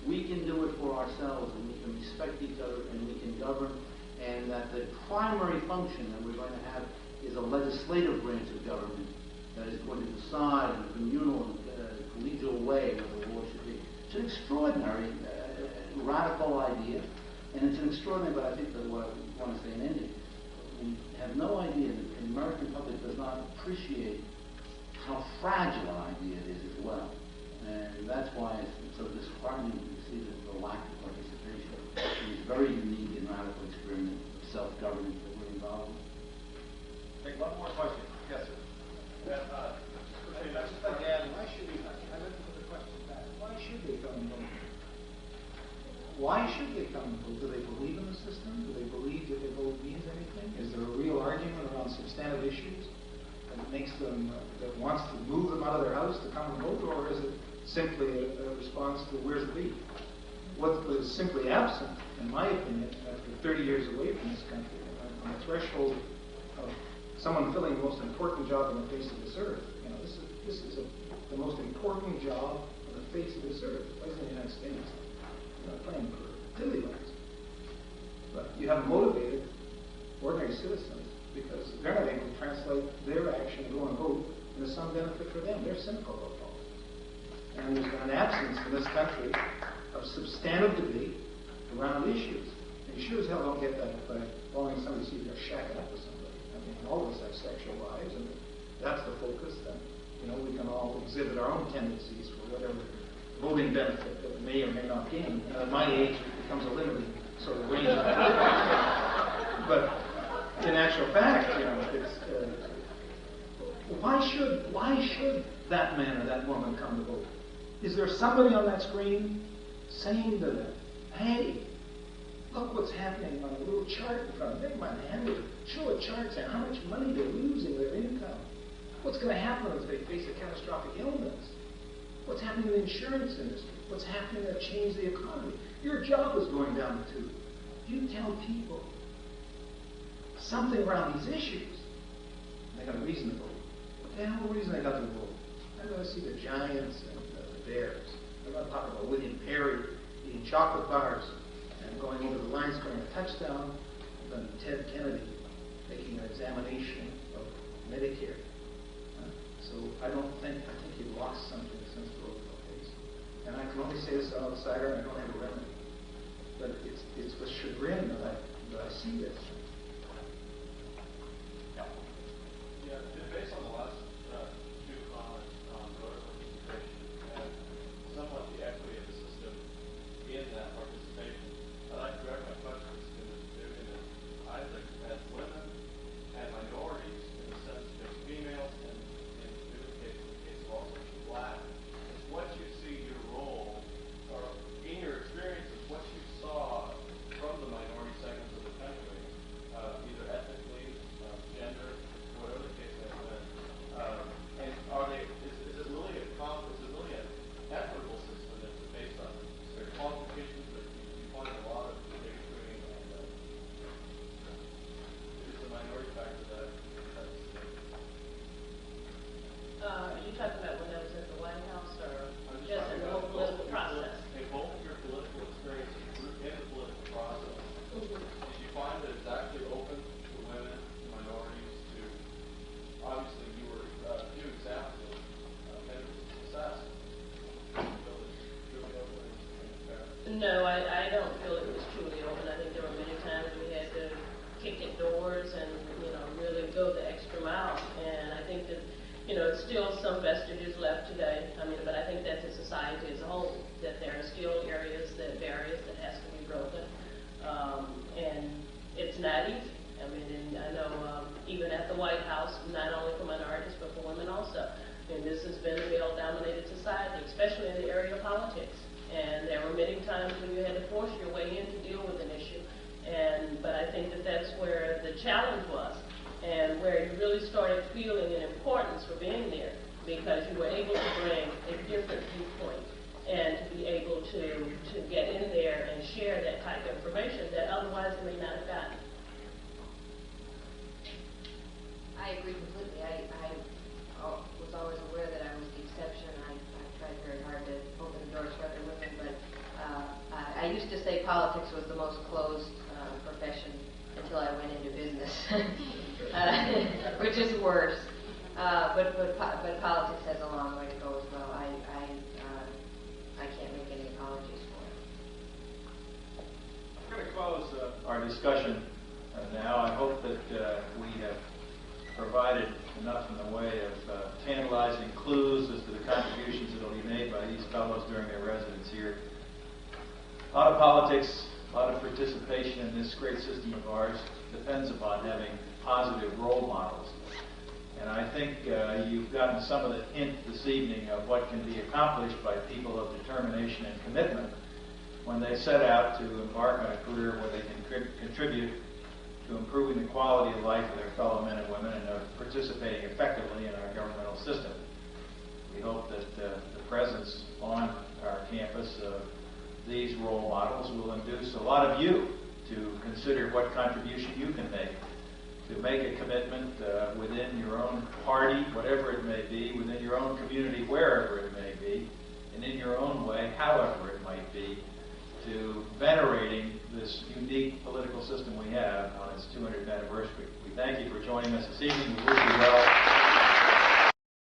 S7: We can do it for ourselves, and we can respect each other, and we can govern. And that the primary function that we're going to have is a legislative branch of government that is going to decide in a communal and collegial way what the law should be. It's an extraordinary, radical idea, and it's an extraordinary, but I think that what I want to say in ending, we have no idea that the American public does not appreciate how fragile an idea it is as well. And that's why it's so disheartening to see the lack of participation in this very unique and radical experiment of self-governance that we're involved in.
S1: Take one more question. Yes, sir.
S5: Again, why should we? I didn't put the question back. Why should they come and vote? Why should they come and vote? Do they believe in the system? Do they believe that their vote means anything? Is there a real argument around substantive issues that makes them, that wants to move them out of their house to come and vote, or is it simply a response to where's the beef? What was simply absent, in my opinion, after 30 years away from this country, on the threshold of someone filling the most important job on the face of this earth. This is the most important job on the face of this earth. The President of the United States. You're not playing for diddlywinks. But you have motivated ordinary citizens because they're not able to translate their action to go and vote into some benefit for them. They're cynical about politics. And there's been an absence in this country of substantive debate around issues. And you sure as hell don't get that by following somebody see they're shacking up with somebody. I mean, all of us have sexual lives, and that's the focus. Then, we can all exhibit our own tendencies for whatever voting benefit that may or may not gain. At my age, it becomes a limited sort of range. But in actual fact, it's why should that man or that woman come to vote? Is there somebody on that screen saying to them, hey, look what's happening on a little chart in front of them? Never mind the hand, show a chart saying how much money they're losing their income. What's going to happen if they face a catastrophic illness? What's happening in the insurance industry? What's happening that changed the economy? Your job is going down the tube. You tell people something around these issues, they got a reason to vote. What the hell reason they got to vote? I'm going to see the Giants and the Bears. I'm going to talk about William Perry eating chocolate bars and going over the line scoring a touchdown, and then Ted Kennedy making an examination of Medicare. So I think you've lost something since the Roosevelt days. And I can only say this as an outsider, and I don't have a remedy. But it's with chagrin that I see this.
S12: Yeah, based on the last two comments on voter participation and somewhat the equity of the system in that participation, I'd like to direct my question to the student. I think
S2: doors and, really go the extra mile. And I think that, it's still some vestiges left today. But I think that the society as a whole, that there are still barriers that has to be broken. And it's not easy. And I know even at the White House, not only for minorities, but for women also. And this has been a male-dominated society, especially in the area of politics. And there were many times when you had to force your way in to deal with an issue. But I think that that's where the challenge was, and where you really started feeling an importance for being there, because you were able to bring a different viewpoint and to be able to get in there and share that type of information that otherwise you may not have gotten.
S4: I agree completely. I was always aware that I was the exception. I tried very hard to open the doors for other women, but I used to say politics was the most closed profession until I went into business, which is worse. But politics has a long way to go as well. I can't make any apologies for it.
S1: I'm going to close our discussion now. I hope that we have provided enough in the way of tantalizing clues as to the contributions that will be made by these fellows during their residence here. A lot of politics, a lot of participation in this great system of ours depends upon having positive role models. And I think you've gotten some of the hint this evening of what can be accomplished by people of determination and commitment when they set out to embark on a career where they can contribute to improving the quality of life of their fellow men and women and are participating effectively in our governmental system. We hope that the presence on our campus of these role models will induce a lot of you to consider what contribution you can make, to make a commitment within your own party, whatever it may be, within your own community, wherever it may be, and in your own way, however it might be, to venerating this unique political system we have on its 200th anniversary. We thank you for joining us this evening. We wish you well.